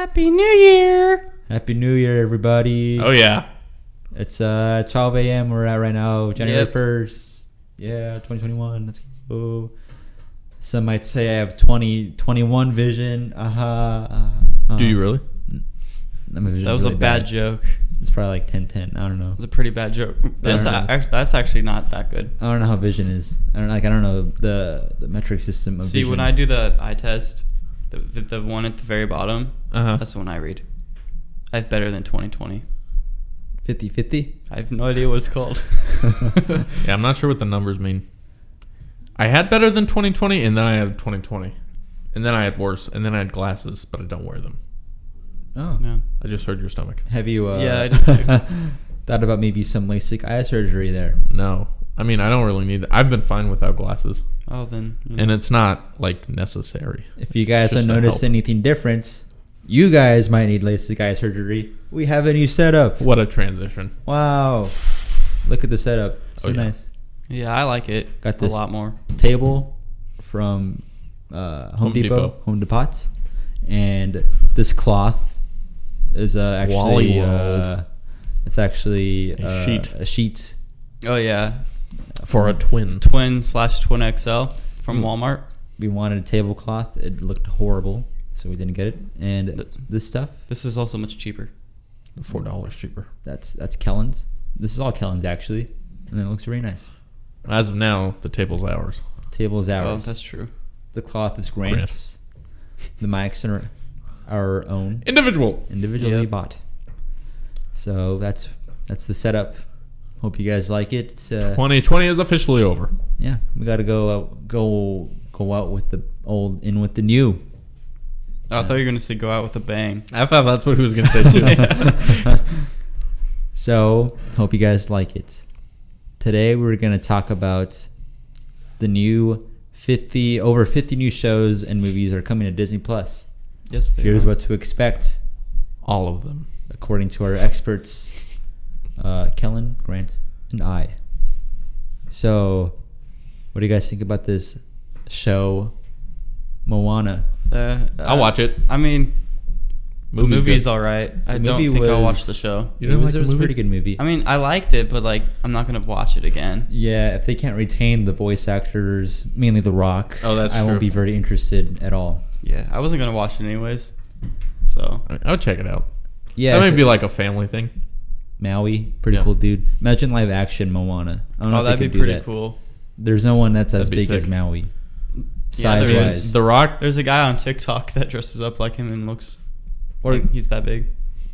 Happy New Year! Happy New Year, everybody. Oh, yeah. It's 12 a.m. We're at right now, January Yep. 1st. Yeah, 2021. Let's go. Some might say I have 2021 vision. Do you really? My vision's That was really a bad joke. It's probably like 10-10. I don't know. It was a pretty bad joke. That's actually not that good. I don't know how vision is. I don't know the metric system of See, vision. when I do the eye test, the one at the very bottom, that's the one I read. I have better than 2020. 50-50? I have no idea what it's called. Yeah, I'm not sure what the numbers mean. I had better than 2020, and then I had 2020. And then I had worse, and then I had glasses, but I don't wear them. Oh. No. I just heard your stomach. Have you Yeah, I did too. thought about maybe some LASIK eye surgery there? No. I mean, I don't really need that. I've been fine without glasses. Oh, then. And it's not, like, necessary. If you guys It's just have to noticed help. anything different, you guys might need LASIK eye surgery. We have a new setup. What a transition. Wow. Look at the setup. So yeah. nice. Yeah, I like it Got this a lot more. table from Home Depot. Home Depot. And this cloth is actually Wally it's actually A sheet. A sheet Oh, yeah. For a twin. Twin XL from Walmart. We wanted a tablecloth. It looked horrible, so we didn't get it. And this stuff, This is also much cheaper. $4 cheaper. that's Kellen's. This is all Kellen's actually, and it looks very nice. As of now, the table's ours. Table is Oh, ours. that's true. The cloth is Grant's. The mics are our own, individually Yep. bought. So that's the setup. Hope you guys like it. It's, 2020 is officially over. yeah, we got to go out with the old, in with the new. Oh, I thought you were going to say go out with a bang. I thought that's what he was going to say, too. So hope you guys like it. Today we're going to talk about the new over 50 new shows and movies are coming to Disney Plus. Yes, they Here's are. what to expect All of them. according to our experts, Kellen, Grant, and I. So, what do you guys think about this show, Moana? I'll watch it. I mean, the movie's good. all right. I The don't movie think I'll was- watch the show. You didn't like it the was a movie? pretty good movie. I mean, I liked it, but like, I'm not gonna watch it again. Yeah, if they can't retain the voice actors, mainly The Rock, Oh, that's I true. won't be very interested at all. Yeah, I wasn't gonna watch it anyways. So I would check it out. Yeah, That might if be it- like a family thing. Maui, pretty Yeah. cool dude. Imagine live action Moana. I don't know if that'd they be can do pretty that. cool. There's no one that's as That'd be big as sick. Maui, Yeah, size there wise. is. The Rock. There's a guy on TikTok that dresses up like him and looks Or like he's that big.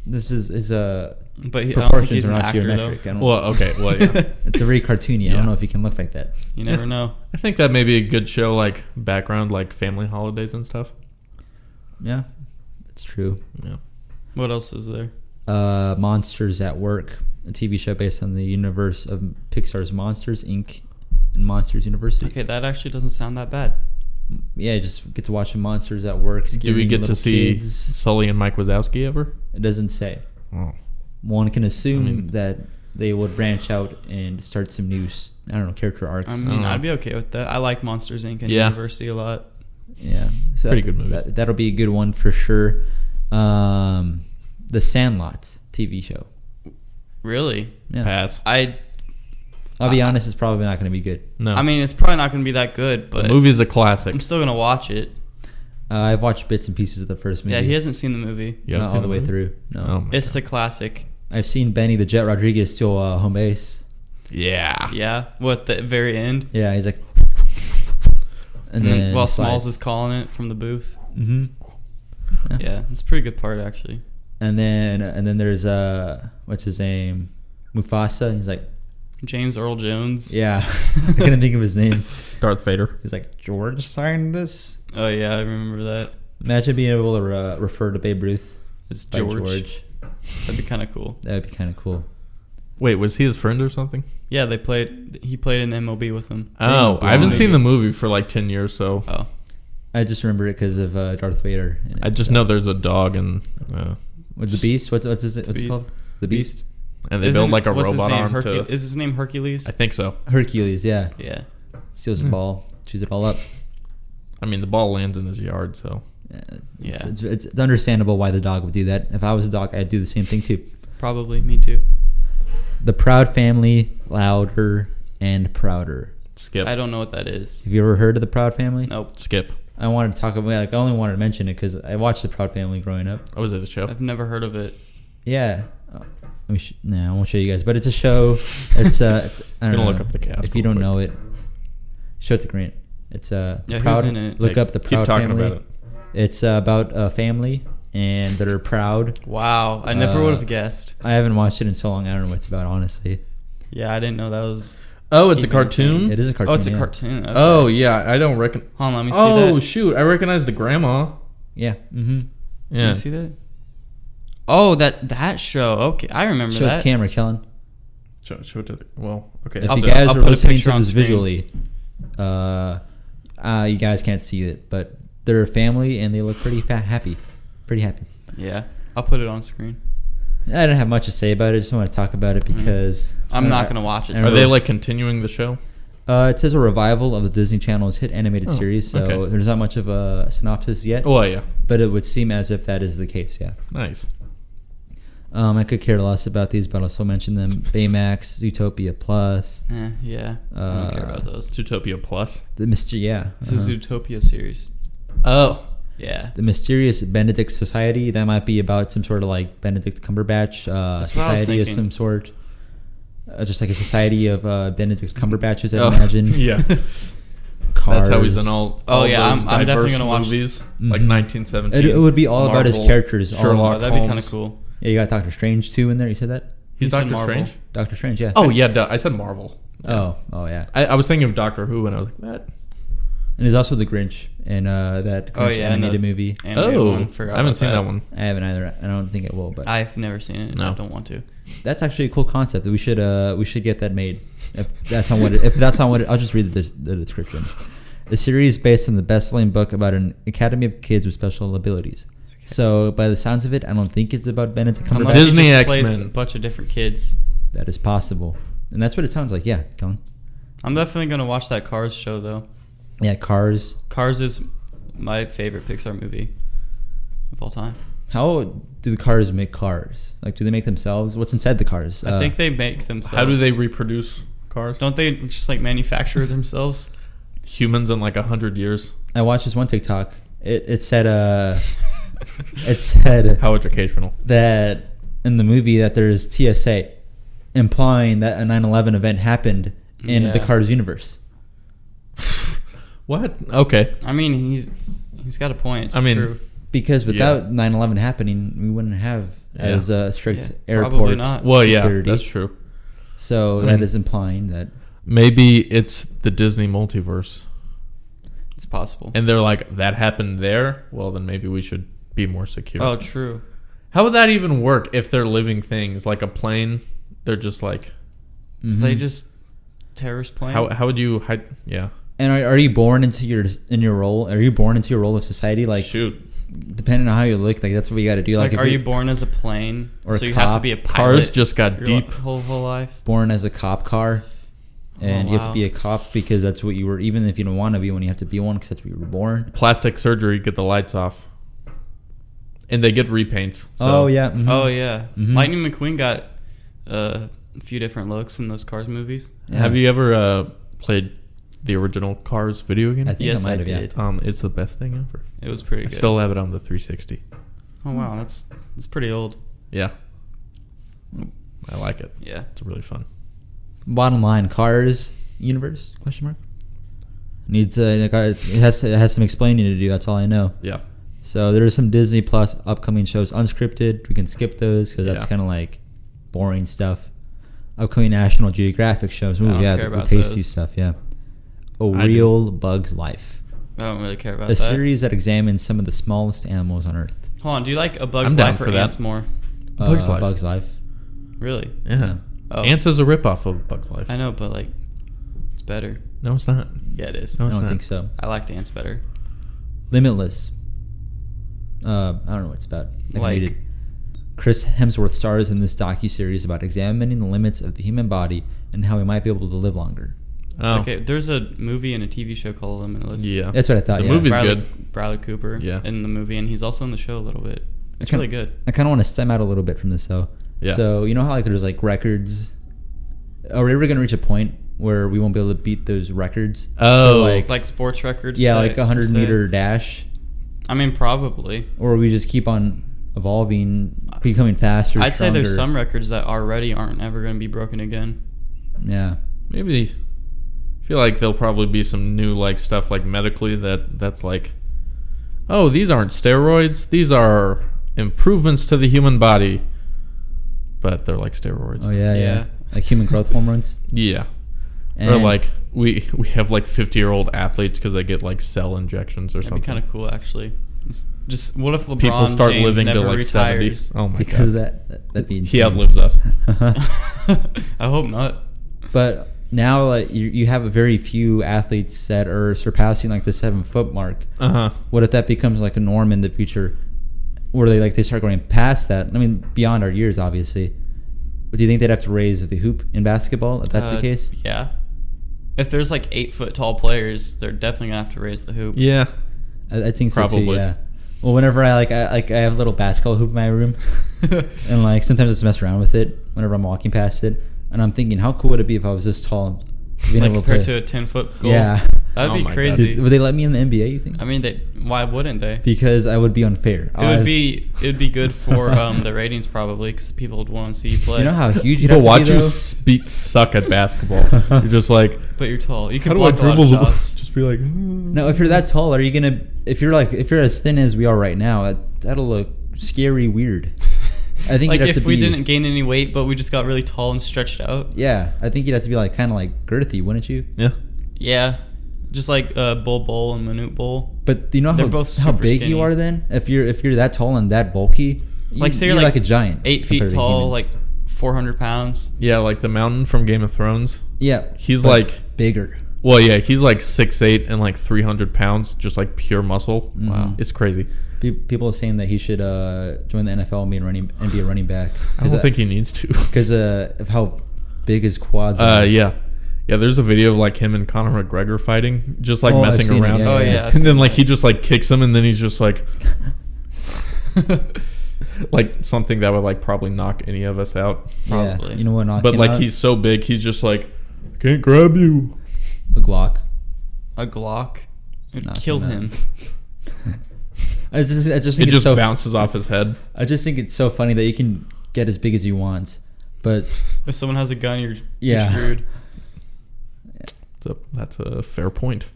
this is a But I don't think proportions he's are an not actor though. geometric. I don't, Well, okay. Well, yeah. it's a very cartoony. I Yeah. don't know if you can look like that. You never know. I think that may be a good show, like background, like family holidays and stuff. Yeah, it's true. Yeah. What else is there? Monsters at Work, a TV show based on the universe of Pixar's Monsters Inc. and Monsters University. Okay, that actually doesn't sound that bad. Yeah, just get to watch the Monsters at Work. Do we scaring get to little see kids. Sully and Mike Wazowski ever? It doesn't say. Oh. One can assume I mean- that they would branch out and start some new, I don't know, character arcs. I I mean, don't know. I'd be okay with that. I like Monsters Inc. and Yeah. University a lot. Yeah, so Pretty good movies. That'll be a good one for sure. The Sandlot TV show. Really? Yeah, Pass. I'll be honest, it's probably not going to be good. No. I mean, it's probably not going to be that good, the but movie's a classic. I'm still going to watch it. I've watched bits and pieces of the first movie. Yeah, he hasn't seen the movie. You haven't not seen all the way movie? through. No, Oh my It's God. a classic. I've seen Benny the Jet Rodriguez steal home base. Yeah. Yeah. What, the very end? Yeah, he's like, and Mhm. then While he Smalls slides. is calling it from the booth. Mm-hmm. Yeah, it's a pretty good part, actually. And then there's what's his name, Mufasa. He's like, James Earl Jones. yeah, I couldn't think of his name. Darth Vader. He's like, George signed this. Oh, yeah, I remember that. Imagine being able to refer to Babe Ruth It's by George. George. That'd be kind of cool. That would be kind of cool. Wait, was he his friend or something? Yeah, he played in the MLB with them. Oh, Maybe. I haven't seen the movie for like 10 years, so Oh. I just remember it because of Darth Vader. in it, I just so. know there's a dog and With the Beast. What's it Beast. called? The Beast. and they build like a what's his robot name? arm to. Is his name Hercules? I think so. Hercules. Yeah. Yeah. Steals the ball, chews it all up. I mean, the ball lands in his yard, so It's understandable why the dog would do that. If I was a dog, I'd do the same thing too. Probably, me too. The Proud Family, Louder and Prouder. Skip. I don't know what that is. Have you ever heard of the Proud Family? Nope. Skip. I wanted to talk about. I only wanted to mention it because I watched the Proud Family growing up. Oh, is it a show? I've never heard of it. Yeah. I won't show you guys, but it's a show. It's I don't know. Look up the cast. If you don't know it, show it to Grant. It's Proud. Who's in it? Look up the Proud Keep talking Family. about it. It's about a family and they're proud. Wow, I never would have guessed. I haven't watched it in so long. I don't know what it's about, honestly. Yeah, I didn't know that was. Oh, it's a cartoon? It is a cartoon. Oh, it's a cartoon. Okay. Oh, yeah. I don't reckon. Hold on, let me see that. Oh, shoot. I recognize the grandma. Yeah. Mm-hmm. Yeah. Let me see that. Oh, that show. Okay, I remember Show that. the camera, Kellen. Show it to the. Well, okay. If I'll you put- guys I'll are put a listening picture to on this screen. visually, you guys can't see it, but they're a family and they look pretty happy. Pretty happy. Yeah, I'll put it on screen. I don't have much to say about it. I just want to talk about it because I'm not gonna watch it. I Are don't they know. like continuing the show? It says a revival of the Disney Channel's hit animated series, so okay. there's not much of a synopsis yet. Oh, yeah. But it would seem as if that is the case. Yeah. Nice. I could care less about these, but I'll still mention them. Baymax, Zootopia Plus, Yeah, I don't care about those. Zootopia Plus. the It's a Zootopia series. Oh. Yeah. The Mysterious Benedict Society. That might be about some sort of like Benedict Cumberbatch That's what I was society of thinking. some sort. Just like a society of Benedict Cumberbatches, I imagine. Yeah. Cars. That's how he's in all yeah, those I'm definitely diverse gonna watch- movies. Mhm. Like 1917. It would be all about his Marvel, characters. all- Sherlock Oh, that'd be kind of Holmes. cool. Yeah, you got Doctor Strange too in there. You said that? He's He said Doctor Marvel. Strange? Doctor Strange, yeah. Oh, yeah. I said Marvel. Oh yeah. I was thinking of Doctor Who, and I was like, that. And there's also the Grinch in that Grinch yeah, and animated the- movie. Animated Oh, one, forgot I haven't about seen that one. I haven't either. I don't think it will, but I've never seen it, and No. I don't want to. that's actually a cool concept. We should get that made. If that's not what I'll just read the description. A series based on the best-selling book about an academy of kids with special abilities. Okay. So by the sounds of it, I don't think it's about Benedict Unless Cumberbatch. Disney he just plays X-Men. a bunch of different kids. That is possible, and that's what it sounds like. Yeah, Colin. I'm definitely gonna watch that Cars show though. Yeah, Cars. Cars is my favorite Pixar movie of all time. How do the cars make cars? Like, do they make themselves? What's inside the cars? I think they make themselves. How do they reproduce cars? Don't they just like manufacture themselves? Humans in like 100 years. I watched this one TikTok. It said it said How educational. that in the movie that there's TSA, implying that a 9/11 event happened in the Yeah. Cars universe. What? Okay. I mean, he's got a point. It's I mean, true. Because without 9/11 happening, we wouldn't have as a strict airport probably not. Well, security. yeah, that's true. So I that mean- is implying that Maybe it's the Disney multiverse. It's possible. And they're like, that happened there? Well, then maybe we should be more secure. Oh, true. How would that even work if they're living things? Like a plane, they're just like, They just terrorist plane. how would you hide? Yeah. And are you born into your role? Are you born into your role of society? Like, Shoot. depending on how you look, like that's what you got to do. like, if are you're you born as a plane? Or so a you have to cop. be a pilot. Cars just got your deep. whole life. born as a cop car, and Oh, you have to wow. be a cop because that's what you were. Even if you don't want to be one, you have to be one because that's what you were born. Plastic surgery, get the lights off. And they get repaints. So. Oh yeah. Mhm. Oh yeah, Mhm. Lightning McQueen got a few different looks in those Cars movies. Yeah. Have you ever played the original Cars video game? I think Yes, I might I have. did. It's the best thing ever. It was pretty I good. still have it on the 360. Oh wow, that's pretty old. Yeah. I like it. Yeah. It's really fun. Bottom line, Cars universe? Question mark. Needs it has some explaining to do. That's all I know. Yeah. So there are some Disney Plus upcoming shows unscripted. We can skip those because that's Yeah. kind of like boring stuff. Upcoming National Geographic shows. Ooh, I don't yeah, care the about tasty those. stuff. Yeah. A I do. Real Bug's Life. I don't really care about A that. series that examines some of the smallest animals on Earth. Hold on, do you like A Bug's I'm down Life or for that. Ants more? Bug's Life. Bug's Life. Really? Yeah. Oh. Ants is a ripoff of Bug's Life. I know, but like, it's better. No, it's not. Yeah, it is. No, I it's don't not. think so. I liked Ants better. Limitless. I don't know what it's about. I can Like- read it. Chris Hemsworth stars in this docuseries about examining the limits of the human body and how we might be able to live longer. Oh. Okay, there's a movie and a TV show called Limitless. Yeah. That's what I thought. The Yeah. movie's Bradley, good. Bradley Cooper Yeah. in the movie, and he's also in the show a little bit. It's really good. I kind of want to stem out a little bit from this though. Yeah. So you know how like there's like records. Are we ever gonna reach a point where we won't be able to beat those records? Oh. So Like sports records. yeah, say- like a 100 say. meter dash, I mean, probably. or we just keep on evolving, becoming faster. I'd say there's stronger. some records that already aren't ever going to be broken again. Yeah. Maybe. I feel like there'll probably be some new like stuff like medically that's like, oh, these aren't steroids. These are improvements to the human body. But they're like steroids. Oh yeah, yeah. Yeah. Like human growth hormones. Yeah. And Or like we have like 50-year-old athletes because they get like cell injections or That'd something. be kind of cool, actually. Just what if LeBron People start James living never to like retires? 70. Oh my because god. of that'd be He insane. outlives us. I hope not. But now, like you have a very few athletes that are surpassing like the 7-foot mark. Uh-huh. What if that becomes like a norm in the future, where they start going past that? I mean, beyond our years, obviously. But do you think they'd have to raise the hoop in basketball if that's the case? Yeah. If there's like 8-foot tall players, they're definitely gonna have to raise the hoop. Yeah. I think so too. Probably. Yeah. Well, whenever I have a little basketball hoop in my room, and like sometimes I just mess around with it whenever I'm walking past it, and I'm thinking, how cool would it be if I was this tall, being Like able compared play? to a 10-foot goal. Yeah. That'd Oh be my God. crazy. Would they let me in the NBA? You think? I mean, why wouldn't they? Because I would be unfair. It would be good for the ratings probably because people would want to see you play. You know how huge People you'd have watch to be, you suck at basketball. You're just like, But you're tall. You how can do I block a lot dribble of the shots. Just be like, No, if you're that tall, are you gonna? If you're as thin as we are right now, that'll look scary weird. I think Like you'd have if to we be, didn't gain any weight, but we just got really tall and stretched out. Yeah, I think you'd have to be like kind of like girthy, wouldn't you? yeah. Yeah, just like Bull and Manute Bull. But do you know They're how both how super big skinny. you are then? If you're that tall and that bulky, Like say you're you're like a giant. 8 feet compared to tall, humans. like 400 pounds. Yeah, like the mountain from Game of Thrones. yeah, He's but like, bigger. well, yeah, he's like 6'8" and like 300 pounds, just like pure muscle. Wow. It's crazy. People are saying that he should join the NFL and be a running back. I don't think he needs to. because of how big his quads are. Yeah. Yeah, there's a video of like him and Conor McGregor fighting, just like Oh, I've messing seen it, around. yeah, Oh yeah. yeah, I've And then seen like that. he just like kicks him and then he's just like like something that would like probably knock any of us out. probably. Yeah, you know what? But like he's so big, he's just like, can't grab you. a Glock. a Glock. It'd Knock kill him him. I just It think it's just so. bounces off his head. I just think it's so funny that you can get as big as you want, but If someone has a gun, you're Yeah. screwed. So that's a fair point.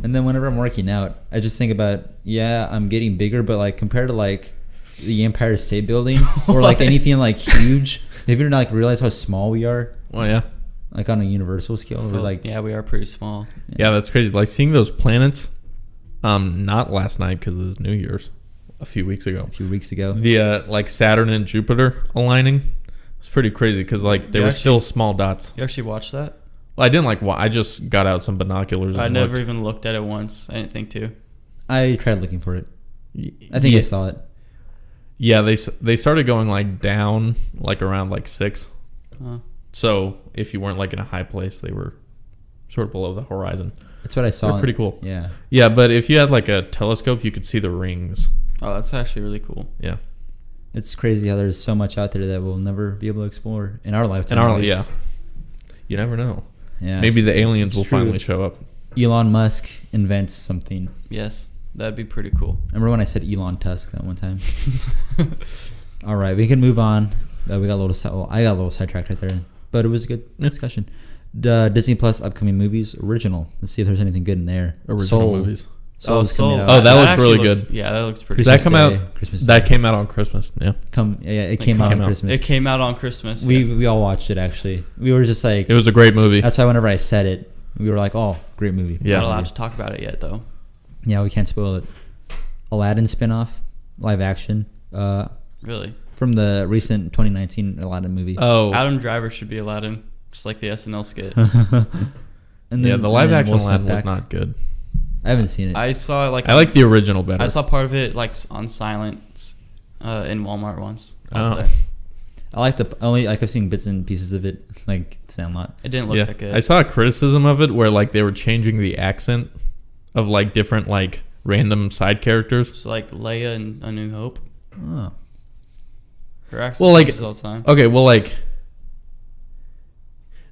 and then whenever I'm working out, I just think about I'm getting bigger, but like compared to like the Empire State Building or like What? anything like huge, have you ever like realized how small we are? Well, yeah. Like on a universal scale, we're Well, like yeah, we are pretty small. Yeah, that's crazy. Like seeing those planets, not last night because it was New Year's, a few weeks ago. a few weeks ago. The like Saturn and Jupiter aligning. It's pretty crazy because like they You were actually- still small dots. You actually watched that? Well, I didn't like. I just got out some binoculars. And I never looked. even looked at it once. I didn't think to. I tried looking for it. I think yeah, I saw it. Yeah, they started going like down like around like 6. So if you weren't like in a high place, they were sort of below the horizon. That's what I saw. They're pretty cool. Yeah. Yeah, but if you had like a telescope, you could see the rings. Oh, that's actually really cool. Yeah. It's crazy how there's so much out there that we'll never be able to explore in our lifetime. In our at least. yeah. You never know. Yeah. Maybe the it's- aliens it's will true. finally show up. Elon Musk invents something. Yes, that'd be pretty cool. Remember when I said Elon Tusk that one time? All right, we can move on. We got a little. I got a little sidetracked right there, but it was a good discussion. Disney Plus upcoming movies original. Let's see if there's anything good in there. Original Soul. movies. Soul's coming out. Oh, that looks actually really good. Yeah, that looks pretty Does that cool. come Day, out? Christmas That Day. came out on Christmas. Yeah. It came out came on out. Christmas. It came out on Christmas. we yes. we all watched it actually. We were just like, It was a great movie. that's why whenever I said it, we were like, oh, great movie. Yeah. Not allowed to talk about it yet, though. Yeah, we can't spoil it. Aladdin spinoff, live action, Really. from the recent 2019 Aladdin movie. Oh, Adam Driver should be Aladdin, just like the SNL skit. And yeah. The live and then action Will Smith Aladdin was back. not good. I haven't seen it. I saw like I like the original better. I saw part of it like on silence in Walmart once. I was Oh. there. I like I've seen bits and pieces of it, like Sandlot. It didn't look that good. I saw a criticism of it where like they were changing the accent of like different like random side characters. So like Leia in A New Hope. Oh. Her accent Well, like changes all the time. okay, well like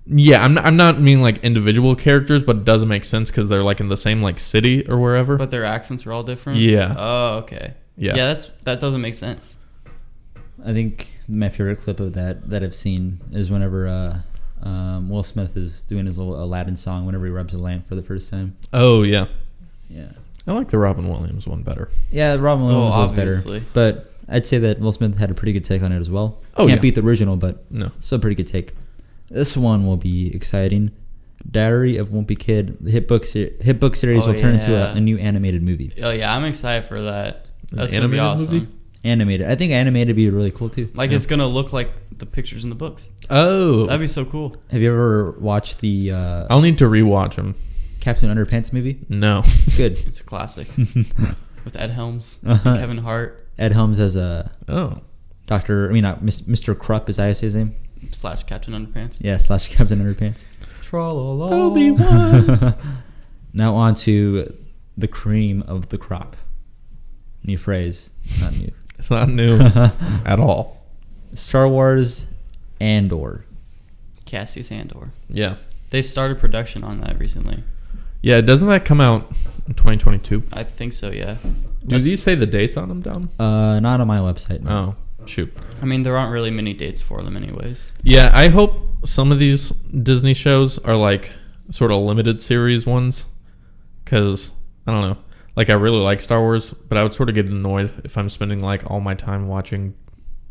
yeah, I'm not meaning like individual characters, but it doesn't make sense because they're like in the same like city or wherever. But their accents are all different. Yeah. Oh, okay. Yeah. Yeah, that doesn't make sense. I think my favorite clip of that I've seen is whenever Will Smith is doing his little Aladdin song whenever he rubs a lamp for the first time. Oh yeah. Yeah. I like the Robin Williams one better. Yeah, Robin Williams was obviously. better. But I'd say that Will Smith had a pretty good take on it as well. Oh, Can't yeah. beat the original, but No. still a pretty good take. This one will be exciting. Diary of Wimpy Kid, the hit book series will turn into a new animated movie. Oh yeah, I'm excited for that. An That's gonna be animated awesome. movie? Animated. I think animated would be really cool too. Like it's gonna look like the pictures in the books. Oh. That'd be so cool. Have you ever watched the I'll need to rewatch them. Captain Underpants movie? No. It's good. It's a classic with Ed Helms, Uh-huh. and Kevin Hart Ed Helms as a Oh. Doctor. I mean, not Mr. Krupp is I say his name. / Captain Underpants. Yeah, / Captain Underpants. Obi-Wan. Now on to the cream of the crop. New phrase, not new. It's not new at all. Star Wars Andor. Cassius Andor. Yeah. They've started production on that recently. Yeah, doesn't that come out in 2022? I think so. Yeah. Do these say the dates on them, Dom? Not on my website. No. Oh, shoot. I mean, there aren't really many dates for them, anyways. Yeah, I hope some of these Disney shows are like sort of limited series ones. Because, I don't know. Like, I really like Star Wars, but I would sort of get annoyed if I'm spending like all my time watching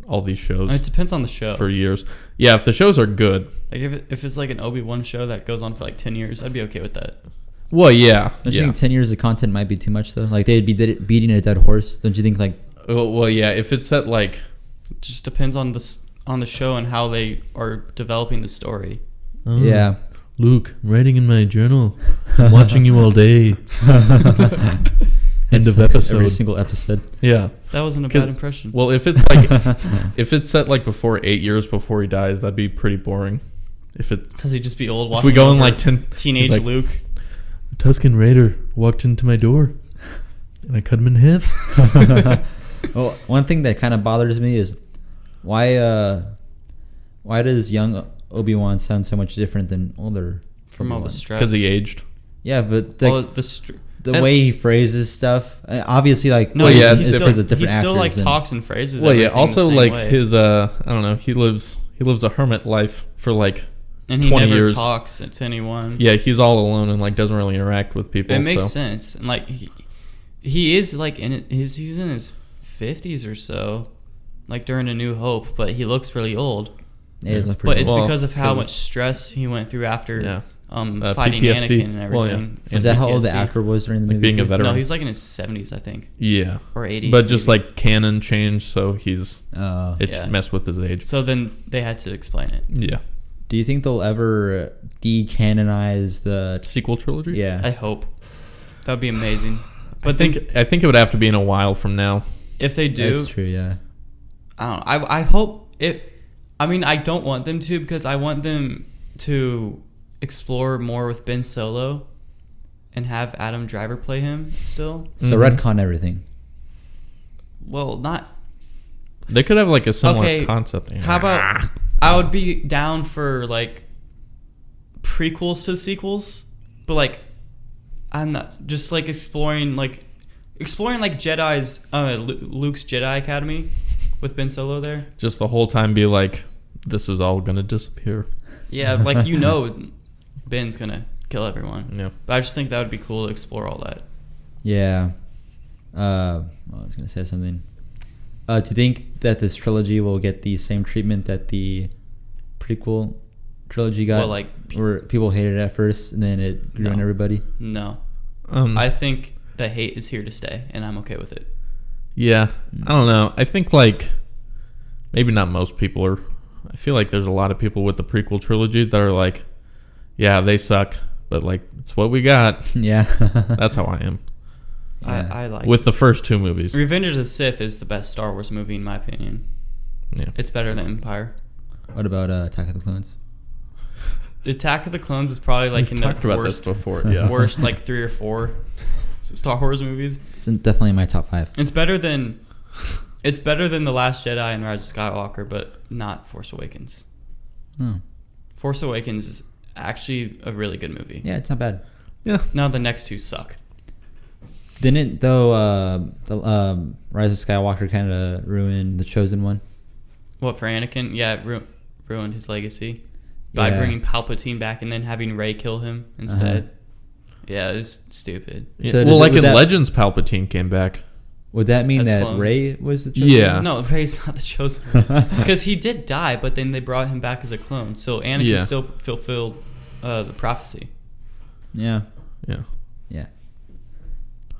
all these shows It depends on the show. for years. Yeah, if the shows are good. Like if it's like an Obi-Wan show that goes on for like 10 years, I'd be okay with that. Well, yeah. Don't you yeah. think 10 years of content might be too much, though? Like, they'd be beating a dead horse. Don't you think, like... Well, yeah. If it's set like, It just depends on the show and how they are developing the story. oh, Yeah. Luke, writing in my journal, watching you all day. End of episode. Every single episode. Yeah. That wasn't a 'Cause- bad impression. Well, if it's like, if it's set like before 8 years before he dies, that'd be pretty boring. If it, Because he'd just be old. if we go in like 10, teenage he's like, Luke. a Tuscan Raider walked into my door, and I cut him in half. Well, one thing that kind of bothers me is why does young Obi-Wan sound so much different than older From all the Obi-Wan? stress. Because he aged. Yeah, but like, Well, the and- way he phrases stuff, obviously, like, no, Well, yeah, he it's still, because of different he still like actors and- talks in phrases. Well, yeah. everything Also, the same like way. his, I don't know. He lives a hermit life for like and he 20 never years. talks to anyone. Yeah, he's all alone and like doesn't really interact with people. It makes so. sense, and like he is like he's in his 50s or so, like during A New Hope, but he looks really old. Yeah, it looked But pretty it's cool. Well, because of how 'cause- much stress he went through after Yeah. fighting PTSD. Anakin and Well, yeah. everything. And Is that how old the PTSD. actor was during the Like movie? being a too? veteran. No, he was like in his 70s, I think, Yeah. or 80s. But just maybe. like canon changed, so it Yeah. messed with his age. So then they had to explain it. Yeah. Do you think they'll ever decanonize the? Sequel trilogy? Yeah. I hope that would be amazing. But I think it would have to be in a while from now. if they do, That's true. Yeah. I don't know. I hope it. I mean, I don't want them to because I want them to explore more with Ben Solo and have Adam Driver play him still. So Mhm. retcon everything. Well, not. They could have like a similar Okay, concept. How about I would be down for like prequels to sequels, but like I'm not just like exploring like Jedi's Luke's Jedi Academy with Ben Solo there. just the whole time be like, this is all gonna disappear? Yeah, like Ben's gonna kill everyone. Yeah. But I just think that would be cool to explore all that. Yeah. I was gonna say something. Do you think that this trilogy will get the same treatment that the prequel trilogy got? Well, like where people hated it at first and then it grew on No. everybody? no, I I think the hate is here to stay, and I'm okay with it. yeah. I don't know. I think like maybe not most people are. I feel like there's a lot of people with the prequel trilogy that are like, yeah, they suck, but like it's what we got. Yeah. That's how I am Yeah. I like with the first two movies. Revenge of the Sith is the best Star Wars movie in my opinion. Yeah. It's better than Empire. What about Attack of the Clones? Attack of the Clones is probably like We've in talked the about this worst, before. Yeah. worst like 3 or 4 Star Wars movies. It's definitely in my top 5. It's better than The Last Jedi and Rise of Skywalker, but not Force Awakens. Oh. Force Awakens is actually a really good movie. Yeah, it's not bad. Yeah. Now the next 2 suck. Didn't though the Rise of Skywalker kind of ruin the Chosen One? What, for Anakin? Yeah, it ruined his legacy by Yeah. bringing Palpatine back and then having Rey kill him instead. Yeah, it was stupid. Yeah. So Well, like in that, Legends, Palpatine came back. would that mean As that clones. Rey was the Chosen Yeah. One? No, Rey's not the chosen one. Because he did die, but then they brought him back as a clone. So Anakin Yeah. still fulfilled the prophecy. Yeah. Yeah. Yeah.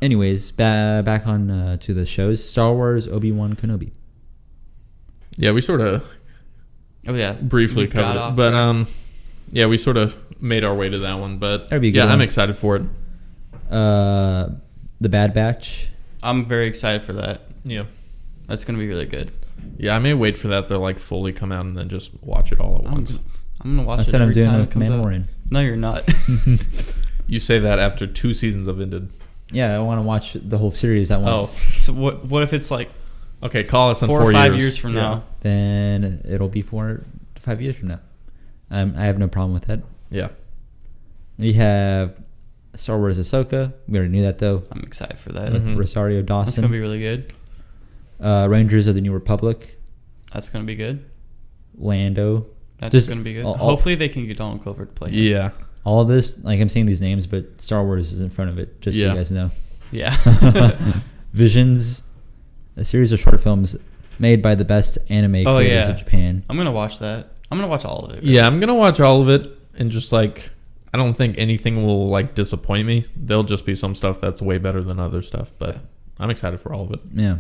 Anyways, back on to the shows. Star Wars Obi-Wan Kenobi. Yeah, we sort of Oh, yeah. briefly We got covered off it, but track. yeah, we sort of made our way to that one. But That'd be a good yeah, one. I'm excited for it. The Bad Batch. I'm very excited for that. Yeah. That's going to be really good. Yeah, I may wait for that to like fully come out and then just watch it all at once. I'm going to watch That's it what I'm every doing time with it comes out. Mandalorian. No, you're not. You say that after 2 seasons have ended. Yeah, I want to watch the whole series at once. So what if it's like Okay, call us in 4 4 or 5 years. years from Yeah. now? Then it'll be 4 to 5 years from now. I have no problem with that. Yeah. We have Star Wars Ahsoka. We already knew that though. I'm excited for that. With Mhm. Rosario That's going Dawson. to be really good. Rangers of the New Republic. That's going to be good. Lando. That's Just going to be good. all- Hopefully they can get Donald Glover to play him. Yeah. All of this, like I'm saying these names, but Star Wars is in front of it, just so Yeah. you guys know. Yeah. Visions, a series of short films made by the best anime Oh, creators yeah. of Japan. I'm going to watch that. I'm going to watch all of it. Yeah, I'm going to watch all of it and just like I don't think anything will like disappoint me. There'll just be some stuff that's way better than other stuff, but I'm excited for all of it. Yeah.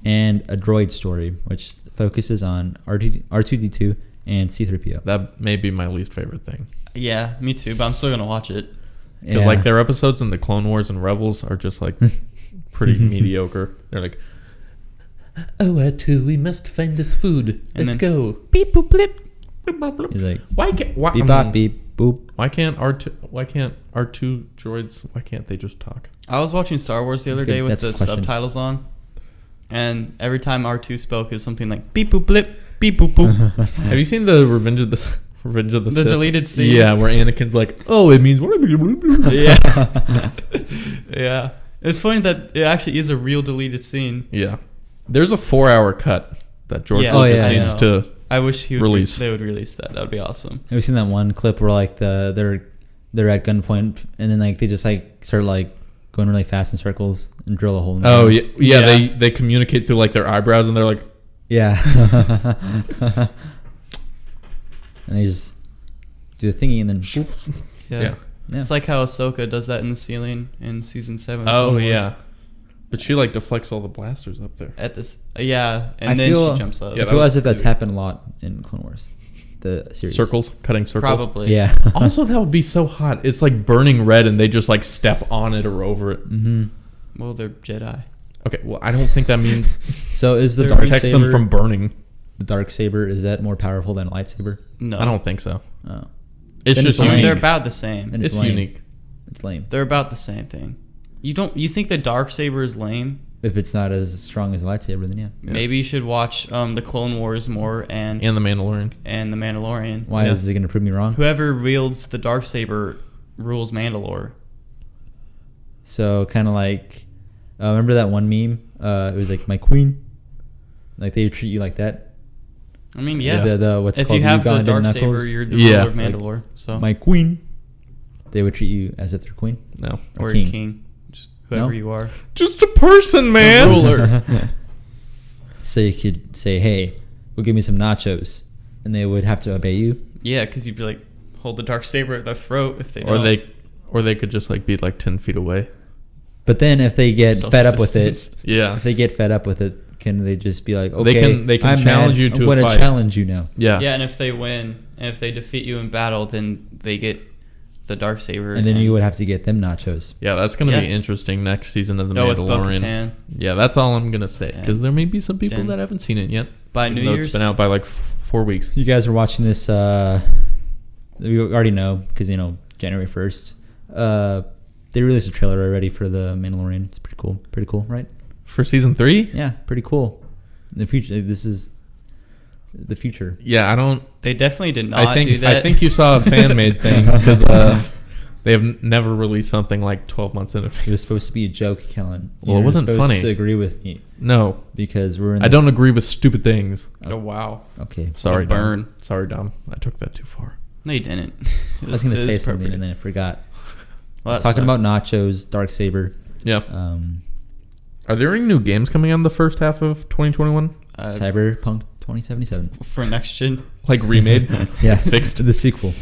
And a droid story, which focuses on R2D2 and C3PO. That may be my least favorite thing. Yeah, me too, but I'm still going to watch it. Because like their episodes in the Clone Wars and Rebels are just like pretty mediocre. They're like, oh, R2, we must find this food. And Let's then- go. Beep boop blip. Beep, boop, blip. He's like, Why can't beep bop, beep boop. Why can't R2 droids? Why can't they just talk? I was watching Star Wars the That's other good. day with That's the a question. subtitles on, and every time R2 spoke, it was something like beep boop blip, beep boop boop. Have you seen the Revenge of the The Sith? deleted scene. Yeah, where Anakin's like, oh, it means Yeah. Yeah. It's funny that it actually is a real deleted scene. Yeah. There's a 4-hour cut that George Yeah. Lucas Oh, yeah, needs I to. I wish they Release. would release that. That would be awesome. Have you seen that one clip where like they're at gunpoint and then like they just like start like going really fast in circles and drill a hole in the Oh ground? yeah, Yeah. They communicate through like their eyebrows and they're like, Yeah. And they just do the thingy and then Yeah. yeah. yeah. It's like how Ahsoka does that in the ceiling in season 7. Oh Clone Wars. yeah, but she like deflects all the blasters up there. At this, yeah, and I then feel- she jumps up. Yeah, I that feel was as if that's crazy. happened a lot in Clone Wars, the series. Circles, cutting circles. Probably. Yeah. Also, that would be so hot. It's like burning red, and they just like step on it or over it. Mm-hmm. Well, they're Jedi. Okay, well, I don't think that means So is the They're dark protects them from burning. the dark saber, is that more powerful than a lightsaber? No, I don't think so. Oh, It's Then just it's lame. unique. They're about the same. Then It's lame. unique. It's lame They're about the same thing. You think the dark saber is lame? if it's not as strong as a lightsaber. Then yeah. Yeah. Maybe you should watch the Clone Wars more and And the Mandalorian. the Mandalorian. Why Yeah. is it going to prove me wrong? Whoever wields the dark saber rules Mandalore. So kind of like, remember that one meme? It was like my queen. Like they treat you like that. I mean, yeah. The what's it If called you have the Uganda dark knuckles. saber, you're the Yeah. ruler of Mandalore. So My queen. They would treat you as if they're queen. No, or king. king, just whoever No? you are. just a person, man. Ruler. So you could say, "Hey, go give me some nachos," and they would have to obey you. Yeah, because you'd be like, hold the dark saber at their throat if they don't. Or they could just like be like 10 feet away. But then if they get Social fed up with it, distance. Yeah, if they get fed up with it, can they just be like, "Okay, they can I'm challenge mad. you to I'm a gonna fight." challenge you now." yeah, Yeah, and if they win, and if they defeat you in battle, then they get the Darksaber. And then you would have to get them nachos. Yeah, that's going to be Yeah. interesting next season of The with Mandalorian. Bo-Katan. Yeah, that's all I'm going to say. Yeah. Because there may be some people Then- that haven't seen it yet. By New even though Year's. it's been out by like 4 weeks. You guys were watching this. We already know because January 1st. They released a trailer already for the Mandalorian. It's pretty cool. Pretty cool, right? For season 3? Yeah, pretty cool. The future. This is the future. Yeah, I don't... They definitely did not I think do that. I think you saw a fan-made thing because they have never released something like 12 months in It advance. was supposed to be a joke, Kellen. Well, it You're wasn't supposed funny. to agree with me No, because we're in. I don't agree with stupid things. Oh, wow. Okay. Sorry, burn. Dom. Sorry, Dom. I took that too far. No, you didn't. I was going to say something and then I forgot. Well, that Talking about sucks. nachos, Darksaber. Yeah. Um, Are there any new games coming out in the first half of 2021? Cyberpunk 2077. For next gen. Like remade? Yeah, Fixed? the sequel.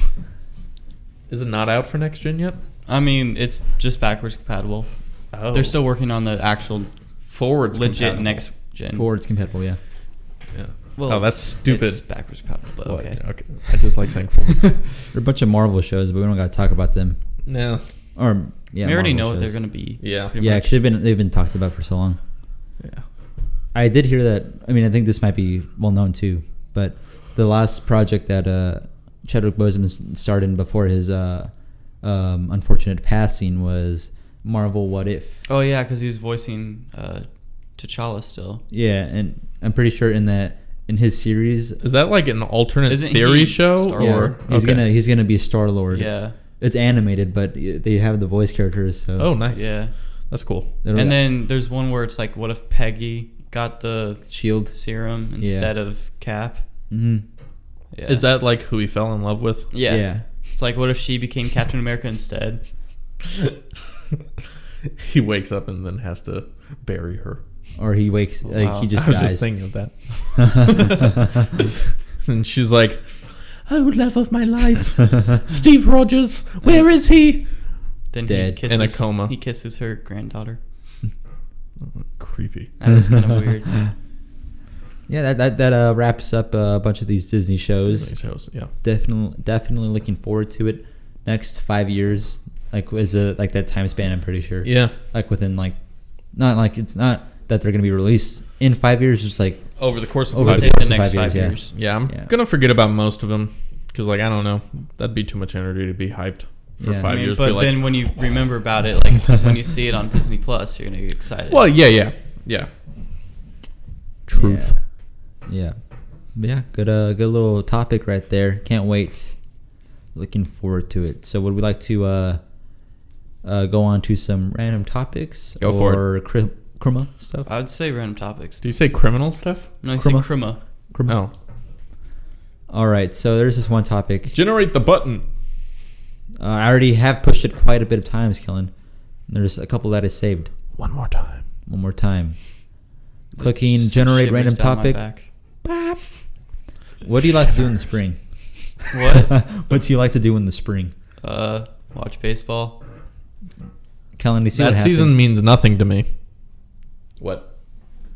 Is it not out for next gen yet? I mean, it's just backwards compatible. Oh. They're still working on the actual forwards legit compatible. next gen. Forwards compatible, yeah. Yeah. Well, Oh, that's stupid. It's backwards compatible, but What? okay. I just like saying forwards. There are a bunch of Marvel shows, but we don't got to talk about them. No. Or yeah, we already Marvel know what they're shows. going to be. Yeah. pretty Yeah, much. because they've been talked about for so long. Yeah. I did hear that. I mean, I think this might be well known too, but the last project that Chadwick Boseman started before his unfortunate passing was Marvel What If. Oh yeah, because he's voicing T'Challa still. Yeah, and I'm pretty sure in his series, Is that like an alternate Isn't theory he show? Star-Lord? yeah, Okay. he's gonna be Star-Lord. Yeah, It's animated, but they have the voice characters. So Oh, nice. yeah. That's cool. And then there's one where it's like, what if Peggy got the Shield. serum instead of Cap? Hmm. Yeah. Is that like who he fell in love with? Yeah. It's like, what if she became Captain America instead? He wakes up and then has to bury her. Or he wakes like Wow. he just I was dies. just thinking of that. And she's like, "Oh, love of my life, Steve Rogers, where is he?" Then Dead. he kisses, In a coma. He kisses her granddaughter. Creepy. That is kind of weird. Yeah, that wraps up a bunch of these Disney shows. Disney shows, yeah. Definitely looking forward to it. Next 5 years, like is like that time span. I'm pretty sure. Yeah. Like within not like it's not that they're gonna be released in 5 years. Just like Over the course of Over 5 the years. course the of next 5 5 years, years. Yeah, I'm Yeah. gonna forget about most of them because, like, I don't know, that'd be too much energy to be hyped for Yeah. 5 I mean, years. but be like, then when you remember about it, like when you see it on Disney Plus, you're gonna get excited. well, yeah. Truth. Yeah. But yeah. Good little topic right there. Can't wait. Looking forward to it. So would we like to go on to some random topics? Go for it. Or crema stuff? I would say random topics. Do you say criminal stuff? No, you say Crema. crema. Crema. Oh, All right. So there's this one topic. generate the button. I already have pushed it quite a bit of times, Kellen. There's a couple that I saved. One more time. One more time. Clicking Send generate shivers random down my topic. back. What do you like to do in the spring? What? What do you like to do in the spring? Watch baseball. Kellen, you see That what happened? season means nothing to me. What?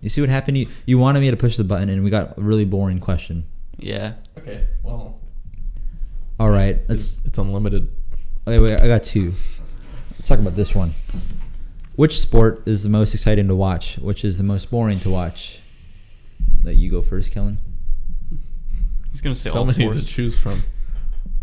You see what happened? You wanted me to push the button, and we got a really boring question. Yeah. Okay, well, All right, let's. it's unlimited. Wait, I got two. Let's talk about this one. Which sport is the most exciting to watch? Which is the most boring to watch? Let you go first, Kellen. He's gonna say So all many sports. to choose from.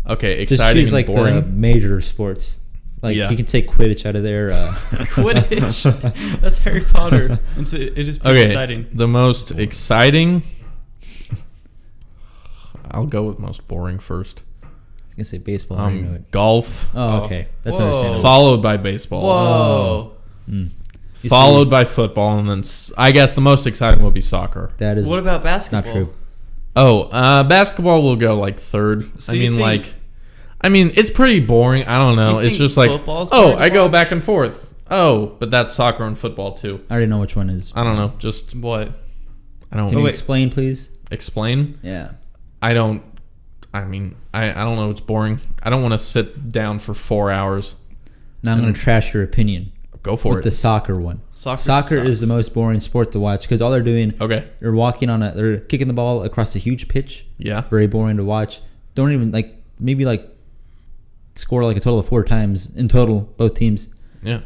Okay, Just exciting choose like and boring. the major sports. Like Yeah. you can take Quidditch out of there. Quidditch. That's Harry Potter. It is pretty Okay, exciting. the most exciting. I'll go with most boring first. I was gonna say baseball. I already know it. Golf, Oh, okay, that's Whoa. understandable. followed by baseball, Whoa. Mm. You followed see, by football, and then I guess the most exciting will be soccer. that is What about not basketball? true. Oh, basketball will go like third. So I you mean, think- it's pretty boring. I don't know. You It's think just like, football's oh, boring to I go watch? back and forth. Oh, but that's soccer and football too. I already know which one is. I don't know. Just What? I don't Can you wait. explain, please? explain. Yeah. I don't. I mean, I don't know. It's boring. I don't want to sit down for 4 hours. Now I'm going to trash your opinion Go for with it. the soccer one. Soccer is the sucks. most boring sport to watch because all they're doing, Okay. they're walking on they're kicking the ball across a huge pitch. Yeah. Very boring to watch. Don't even maybe score like a total of 4 times in total, both teams. Yeah.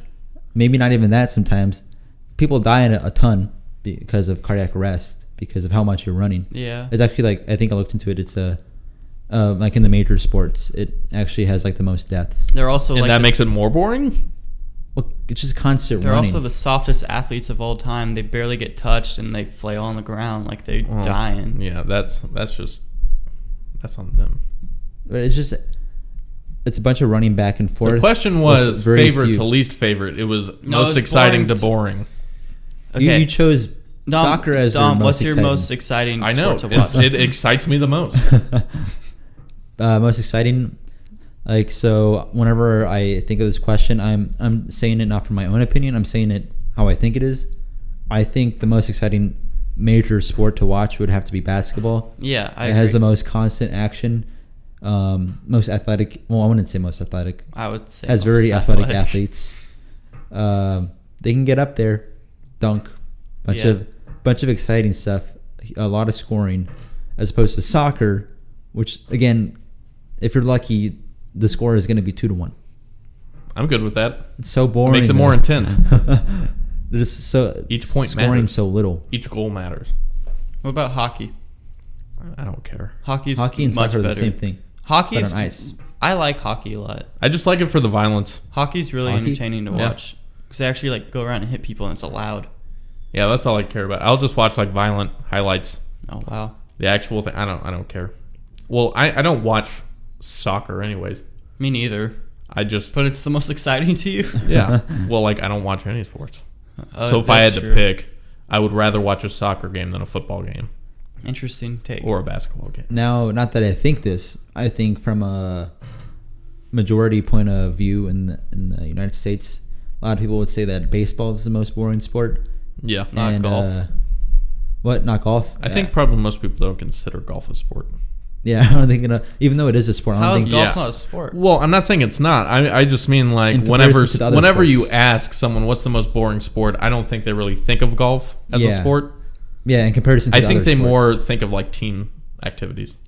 Maybe not even that sometimes. People die in a ton because of cardiac arrest, because of how much you're running. Yeah. It's actually like, I think I looked into it. It's like in the major sports, it actually has like the most deaths. They're also And like that makes it more boring? Well, it's just constant they're running. also the softest athletes of all time. They barely get touched and they flail on the ground like they're dying. Yeah, that's on them. But it's a bunch of running back and forth. The question was very favorite few. to least favorite. It was No, most it's exciting to boring. boring. Okay. You chose soccer as your most what's your exciting. most exciting I know. sport to watch? It excites me the most. Most exciting, like, so whenever I think of this question, I'm saying it not from my own opinion. I'm saying it how I think it is. I think the most exciting major sport to watch would have to be basketball. Yeah, I It agree. has the most constant action, most athletic. Well, I wouldn't say most athletic. I would say Has most very athletic athletes. They can get up there, dunk, bunch of exciting stuff, a lot of scoring, as opposed to soccer, which again, if you're lucky, the score is going to be 2-1. I'm good with that. It's so It boring. makes it more intense. There's so Each point scoring matters. so little. Each goal matters. What about hockey? I don't care. Hockey's Hockey and much soccer are better. the same thing. Hockey But is on ice. I like hockey a lot. I just like it for the violence. Hockey's really Hockey? entertaining to Yeah. watch because they actually like go around and hit people and it's allowed. Yeah, that's all I care about. I'll just watch like violent highlights. Oh wow. The actual thing, I don't care. Well, I don't watch soccer anyways. Me neither. I just But it's the most exciting to you. yeah. Well, like I don't watch any sports. Oh, So if I had that's to true. pick, I would rather watch a soccer game than a football game Interesting take. or a basketball game. Now, not that I think this, I think from a majority point of view in the United States, a lot of people would say that baseball is the most boring sport. Yeah. Not golf. What? Not golf? I think probably most people don't consider golf a sport. Yeah, I don't think even though it is a sport, I How don't is think golf Yeah. not a sport? Well, I'm not saying it's not. I just mean like In comparison to the other whenever you sports. ask someone what's the most boring sport, I don't think they really think of golf as a Yeah. sport. Yeah, in comparison to I the think other they more sports. think of like team activities,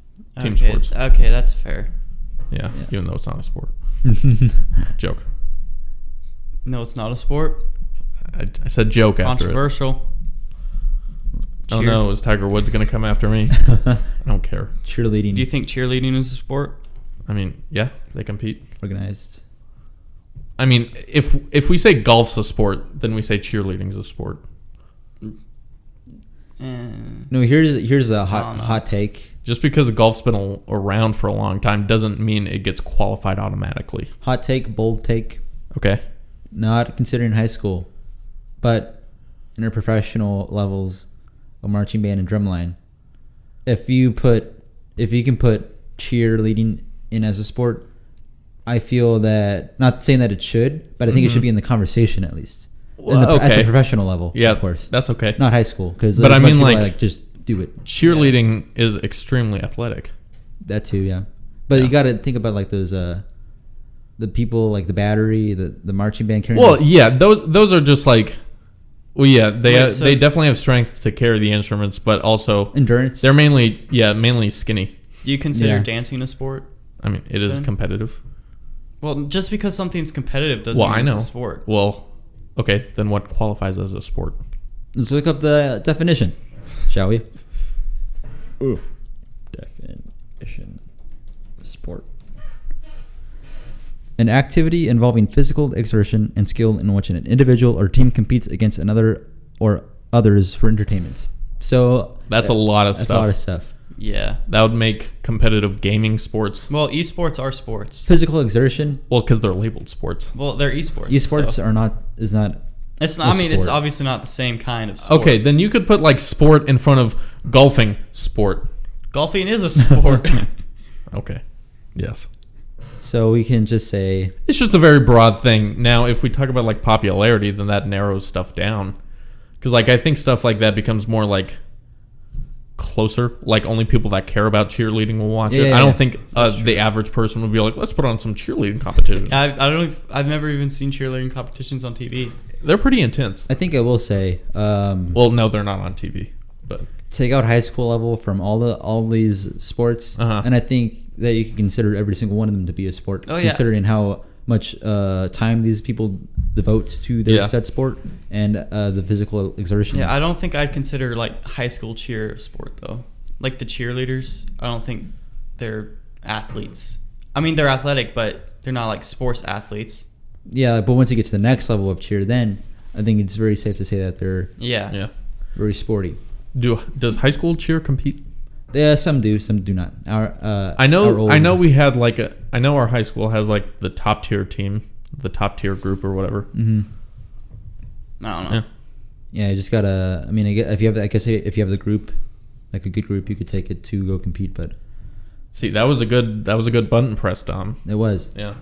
team Okay, sports. okay, that's fair. Yeah, even though it's not a sport. Joke. No, it's not a sport. I said joke after it. Controversial. Oh Cheer. no, is Tiger Woods gonna come after me? I don't care. Cheerleading Do you think cheerleading is a sport? I mean, yeah, they compete. organized. I mean, if we say golf's a sport, then we say cheerleading's a sport. No, here's a I don't know. hot take. Just because golf's been around for a long time doesn't mean it gets qualified automatically. Hot take, bold take. Okay. Not considering high school, but interprofessional levels of marching band and drumline. If you can put cheerleading in as a sport, I feel that, not saying that it should, but I think it should be in the conversation at least. Well, At the okay. professional level, Yeah, of course. that's okay. Not high school, because But I mean, like- just do it. Cheerleading is extremely athletic. That too, yeah. But you got to think about like those the people like the battery, the marching band carrying. Well, this- yeah, those are just like, well, yeah, Wait, so- they definitely have strength to carry the instruments, but also endurance. they're mainly skinny. Do you consider Yeah. dancing a sport? I mean, it is Then- competitive. Well, just because something's competitive doesn't Well, mean I know. it's a sport. Well, okay, then what qualifies as a sport? Let's look up the definition, shall we? Ooh. Definition. Sport. An activity involving physical exertion and skill in which an individual or team competes against another or others for entertainment. So That's a lot of that's stuff. a lot of stuff. Yeah. That would make competitive gaming sports. Well, esports are sports. Physical exertion. Well, because they're labeled sports. Well, they're esports. Esports so. are not. Is not. It's not. a I mean, it's sport. obviously not the same kind of sport. Okay, then you could put like sport in front of golfing sport. Golfing is a sport. Okay. Yes. So we can just say It's just a very broad thing. Now, if we talk about like popularity, then that narrows stuff down. Because like I think stuff like that becomes more like closer. Like only people that care about cheerleading will watch it. Yeah, I don't yeah. think the average person would be like, let's put on some cheerleading competition. I don't know. I've never even seen cheerleading competitions on TV. They're pretty intense. I think I will say Well, no, they're not on TV. But take out high school level from all these sports, Uh-huh. and I think that you can consider every single one of them to be a sport. Oh, yeah. Considering how much time these people devote to their said sport and the physical exertion. Yeah, I don't think I'd consider like high school cheer a sport though. Like the cheerleaders, I don't think they're athletes. I mean, they're athletic, but they're not like sports athletes. Yeah, but once you get to the next level of cheer, then I think it's very safe to say that they're very sporty. Does high school cheer compete? Yeah, some do, some do not. I know we had like I know our high school has like the top tier team, the top tier group or whatever. Mm-hmm. I don't know. Yeah, you just gotta. I mean, if you have the group, like a good group, you could take it to go compete. But see, that was a good button press, Dom. It was. Yeah.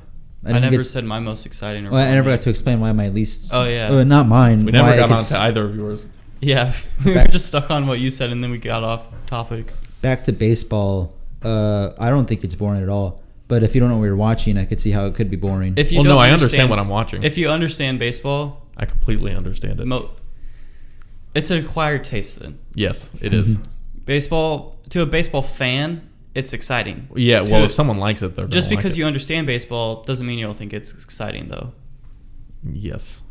I never said my most exciting. Well, I never got to explain why my least. Oh yeah. Not mine. We never got onto either of yours. Yeah, we were just stuck on what you said, and then we got off topic. Back to baseball. I don't think it's boring at all. But if you don't know what you're watching, I could see how it could be boring. If you I understand what I'm watching. If you understand baseball, I completely understand it. It's an acquired taste then. Yes, it is. Baseball, to a baseball fan, it's exciting. Yeah, well, if someone likes it, they're just because you understand baseball doesn't mean you don't think it's exciting, though. Yes,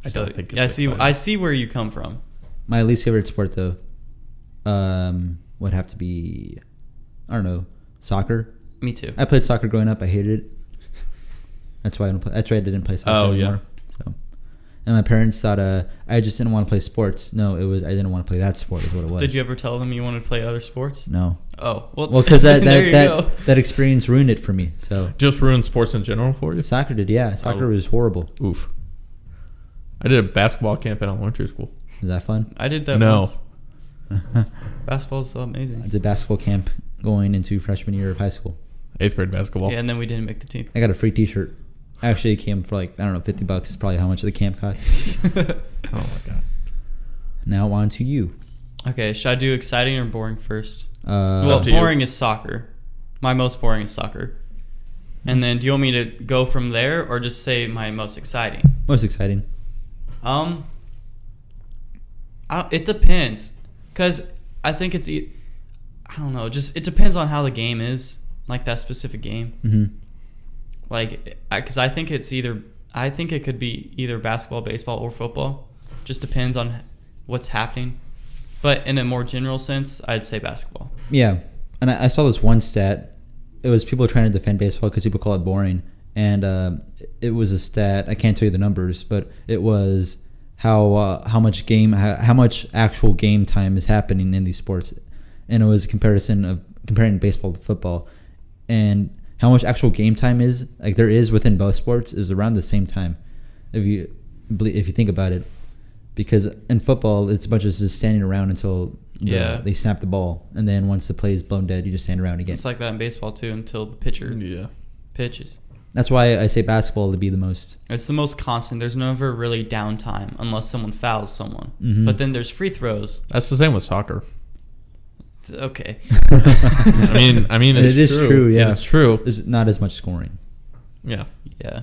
I don't think it's exciting. I see where you come from. My least favorite sport, though, would have to be, I don't know, soccer. Me too. I played soccer growing up. I hated it. That's why I don't play. That's why I didn't play soccer anymore. So, and my parents thought I just didn't want to play sports. No, it was I didn't want to play that sport. Is what it was. Did you ever tell them you wanted to play other sports? No. Oh well. Well, because that experience ruined it for me. So just ruined sports in general for you. Soccer did, yeah. Soccer was horrible. Oof. I did a basketball camp in elementary school. Was that fun? I did that. No. Once. Basketball's so amazing. I did basketball camp going into freshman year of high school. 8th grade basketball. Yeah, and then we didn't make the team. I got a free T-shirt. Actually, it came for like, I don't know, $50 is probably how much the camp cost. Oh my god. Now on to you. Okay, should I do exciting or boring first? Well, boring is soccer. My most boring is soccer. And then do you want me to go from there or just say my most exciting? Most exciting. It depends. Because I think it's... I don't know. Just it depends on how the game is. Like that specific game. Mm-hmm. Like, because I think it's either... I think it could be either basketball, baseball, or football. Just depends on what's happening. But in a more general sense, I'd say basketball. Yeah. And I saw this one stat. It was people trying to defend baseball because people call it boring. And it was a stat. I can't tell you the numbers, but it was how much actual game time is happening in these sports. And it was a comparison of comparing baseball to football. And how much actual game time is, like there is within both sports, is around the same time. If you think about it. Because in football, it's a bunch of just standing around until they snap the ball. And then once the play is blown dead, you just stand around again. It's like that in baseball, too, until the pitcher pitches. That's why I say basketball to be the most. It's the most constant. There's never really downtime unless someone fouls someone. Mm-hmm. But then there's free throws. That's the same with soccer. Okay. I mean, it is true. Yeah, it's true. There's not as much scoring. Yeah. Yeah.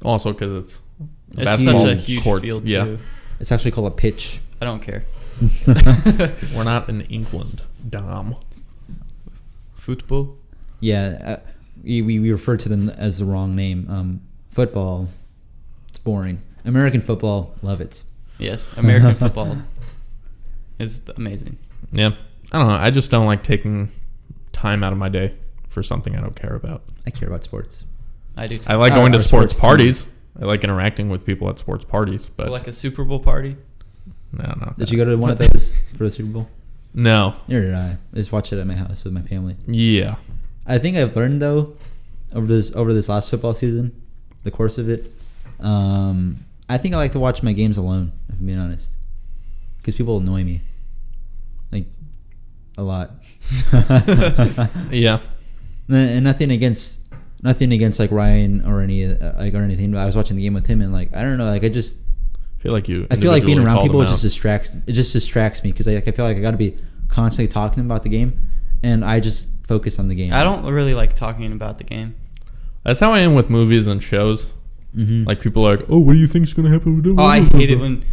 Also, because it's such a huge field too. Yeah. It's actually called a pitch. I don't care. We're not in England, Dom. Football. Yeah, we refer to them as the wrong name. Football, it's boring. American football, love it. Yes, American football is amazing. Yeah, I don't know. I just don't like taking time out of my day for something I don't care about. I care about sports. I do too. I like going to sports parties. I like interacting with people at sports parties. But like a Super Bowl party? No. Did you go to one of those for the Super Bowl? No. Neither did I. I just watched it at my house with my family. Yeah. I think I've learned though over this last football season, the course of it. I think I like to watch my games alone, if I'm being honest, because people annoy me, like a lot. Yeah. And nothing against like Ryan or anything. But I was watching the game with him, and like I don't know, like I feel like being around people just distracts me because I feel like I got to be constantly talking about the game, and I just focus on the game. I don't really like talking about the game. That's how I am with movies and shows. Mm-hmm. Like people are like, oh, what do you think is going to happen? Oh, I hate it when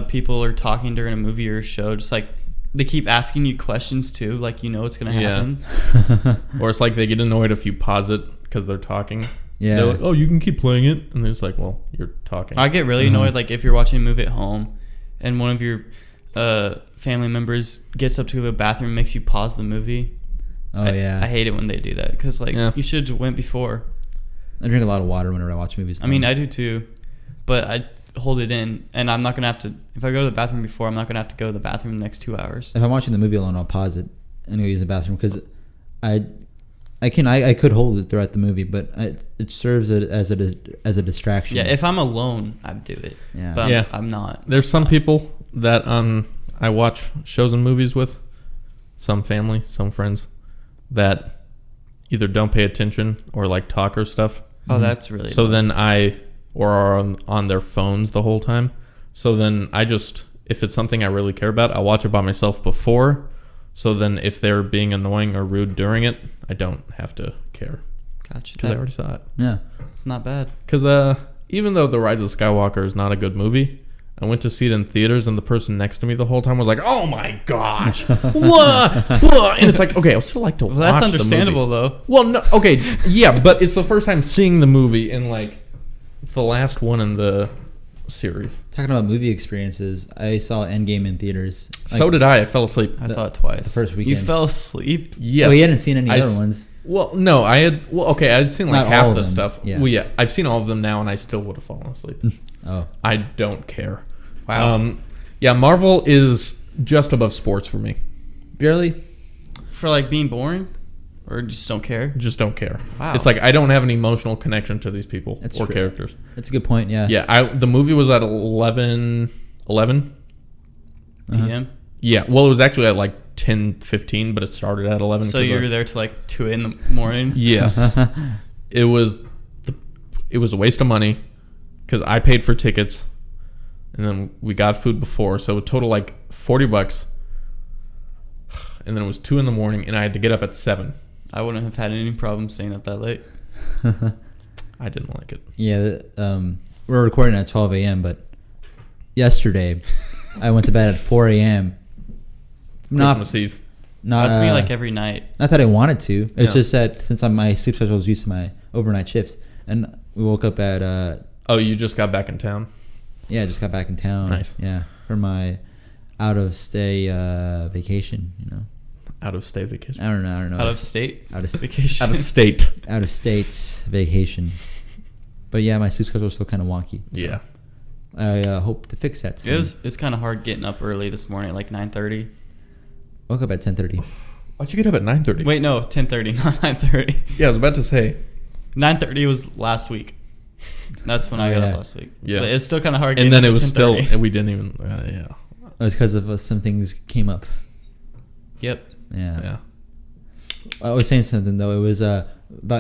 people are talking during a movie or a show. Just like they keep asking you questions too, like you know what's gonna happen. Or it's like they get annoyed if you pause it because they're talking. Yeah. They're like, oh, you can keep playing it. And it's like, well, you're talking. I get really annoyed like if you're watching a movie at home and one of your family members gets up to the bathroom and makes you pause the movie. Oh, yeah. I hate it when they do that because like you should have went before. I drink a lot of water whenever I watch movies. I mean, I do too, but I hold it in, and I'm not gonna have to. If I go to the bathroom before, I'm not gonna have to go to the bathroom the next 2 hours. If I'm watching the movie alone, I'll pause it and go use the bathroom because I could hold it throughout the movie, but it serves it as a distraction. Yeah, if I'm alone, I'd do it. Yeah. But I'm not. There's some people that I watch shows and movies with, some family, some friends, that either don't pay attention or like talk or stuff. Oh, that's really so then or are on their phones the whole time. So then if it's something I really care about, I'll watch it by myself before. So then if they're being annoying or rude during it, I don't have to care. Gotcha. Because I already saw it. Yeah. It's not bad. Because even though The Rise of Skywalker is not a good movie, I went to see it in theaters, and the person next to me the whole time was like, "Oh my gosh, what?" And it's like, okay, I would still like to watch That's the understandable, movie. though. Well, no, okay, yeah, but it's the first time seeing the movie, and like, it's the last one in the series. Talking about movie experiences, I saw Endgame in theaters. So did I. I fell asleep. I saw it twice. The first weekend. You fell asleep? Yes. Well, you hadn't seen any other ones. Well, no, I had. Well, okay, I had seen like Not half all the of them, stuff. yeah. Well, yeah, I've seen all of them now, and I still would have fallen asleep. Oh. I don't care. Wow. Yeah, Marvel is just above sports for me. Barely? For like being boring? Or just don't care? Just don't care. Wow. It's like I don't have an emotional connection to these people That's or true. characters. That's a good point, yeah. Yeah, the movie was at 11 PM? Yeah, well, it was actually at like 10:15, but it started at 11. So you were there till like 2 in the morning? Yes. It was a waste of money because I paid for tickets, and then we got food before, so it total like $40. And then it was 2 in the morning, and I had to get up at 7. I wouldn't have had any problem staying up that late. I didn't like it. Yeah, we're recording at 12 a.m., but yesterday I went to bed at 4 a.m. Christmas Eve. That's me like every night. Not that I wanted to. It's Yeah. just that since my sleep schedule is used to my overnight shifts, and we woke up at Oh, you just got back in town? I just got back in town. Nice. Yeah, for my out of stay vacation. Out of state vacation. I don't know. Out of state? Out of Vacation. Out of state. out of states vacation. But yeah, my sleep schedule is still kind of wonky. So Yeah. I hope to fix that soon. It's kind of hard getting up early this morning at like 9:30. Woke up at 10:30. Why'd you get up at 9:30? Wait, no, 10:30, not 9:30. Yeah, I was about to say. 9:30 was last week. That's when I got yeah. up last week. Yeah. But it's still kind of hard And getting then up it at was still, 10:30. and we didn't even, yeah. It was because of some things came up. Yep. Yeah. Yeah. I was saying something though. It was about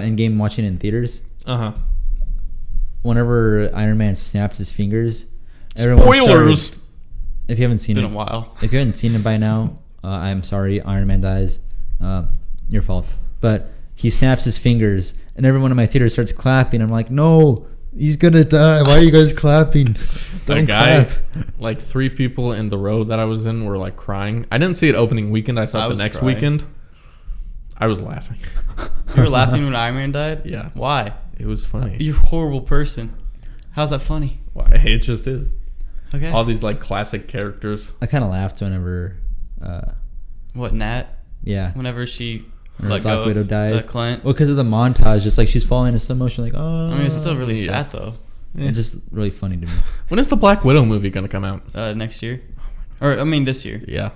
Endgame watching in theaters. Uh-huh. Whenever Iron Man snaps his fingers, Spoilers! started- if you haven't seen Been it, a while. if you haven't seen it by now, I'm sorry. Iron Man dies. Your fault. But he snaps his fingers, and everyone in my theater starts clapping. I'm like, no, he's gonna die. Why are you guys clapping? Don't A guy, clap. like 3 people in the row that I was in were like crying. I didn't see it opening weekend. I saw I it the was next crying. weekend. I was laughing. You were laughing when Iron Man died? Yeah. Why? It was funny. You're a horrible person. How's that funny? Why? It just is. Okay. All these like classic characters. I kind of laughed whenever, What, Nat? yeah, Whenever she Whenever let Black go Widow of dies. Clint. Well, because of the montage, just like she's falling into slow motion, like oh. I mean, it's still really Yeah. sad though. It's just really funny to me. When is the Black Widow movie gonna come out? Next year, or I mean this year. Yeah,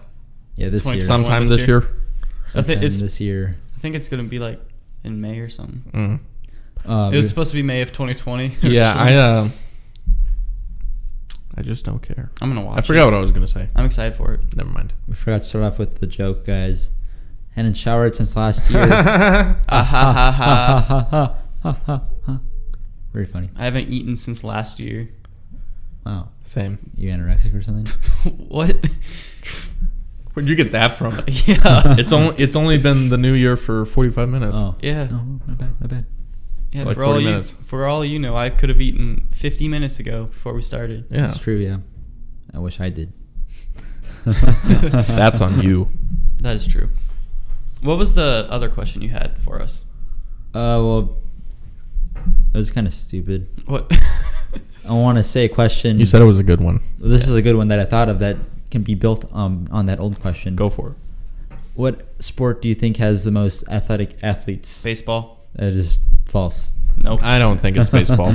Yeah, this 20 year. some- sometime this this year. Sometime it's- this year. I think it's gonna be like in May or something. Mm. It was supposed to be May of 2020. or Yeah, something. I just don't care. I'm gonna watch. I forgot it. what I was gonna say. I'm excited for it. Never mind. We forgot to start off with the joke, guys. Hadn't showered since last year. Ah, ha, ha, ha. ha ha ha ha ha. Very funny. I haven't eaten since last year. Wow. Same. You anorexic or something? What? Where'd you get that from? Yeah. It's only been the new year for 45 minutes. Oh. Yeah. No, not bad, not bad. Yeah. Like for all 40 you, minutes. for all you know, I could have eaten 50 minutes ago before we started. Yeah. It's true, yeah. I wish I did. That's on you. That is true. What was the other question you had for us? Well, it was kind of stupid. What? I want to say a question. You said it was a good one. This is a good one that I thought of that can be built on that old question. Go for it. What sport do you think has the most athletic athletes? Baseball. That is false. Nope. I don't think it's baseball.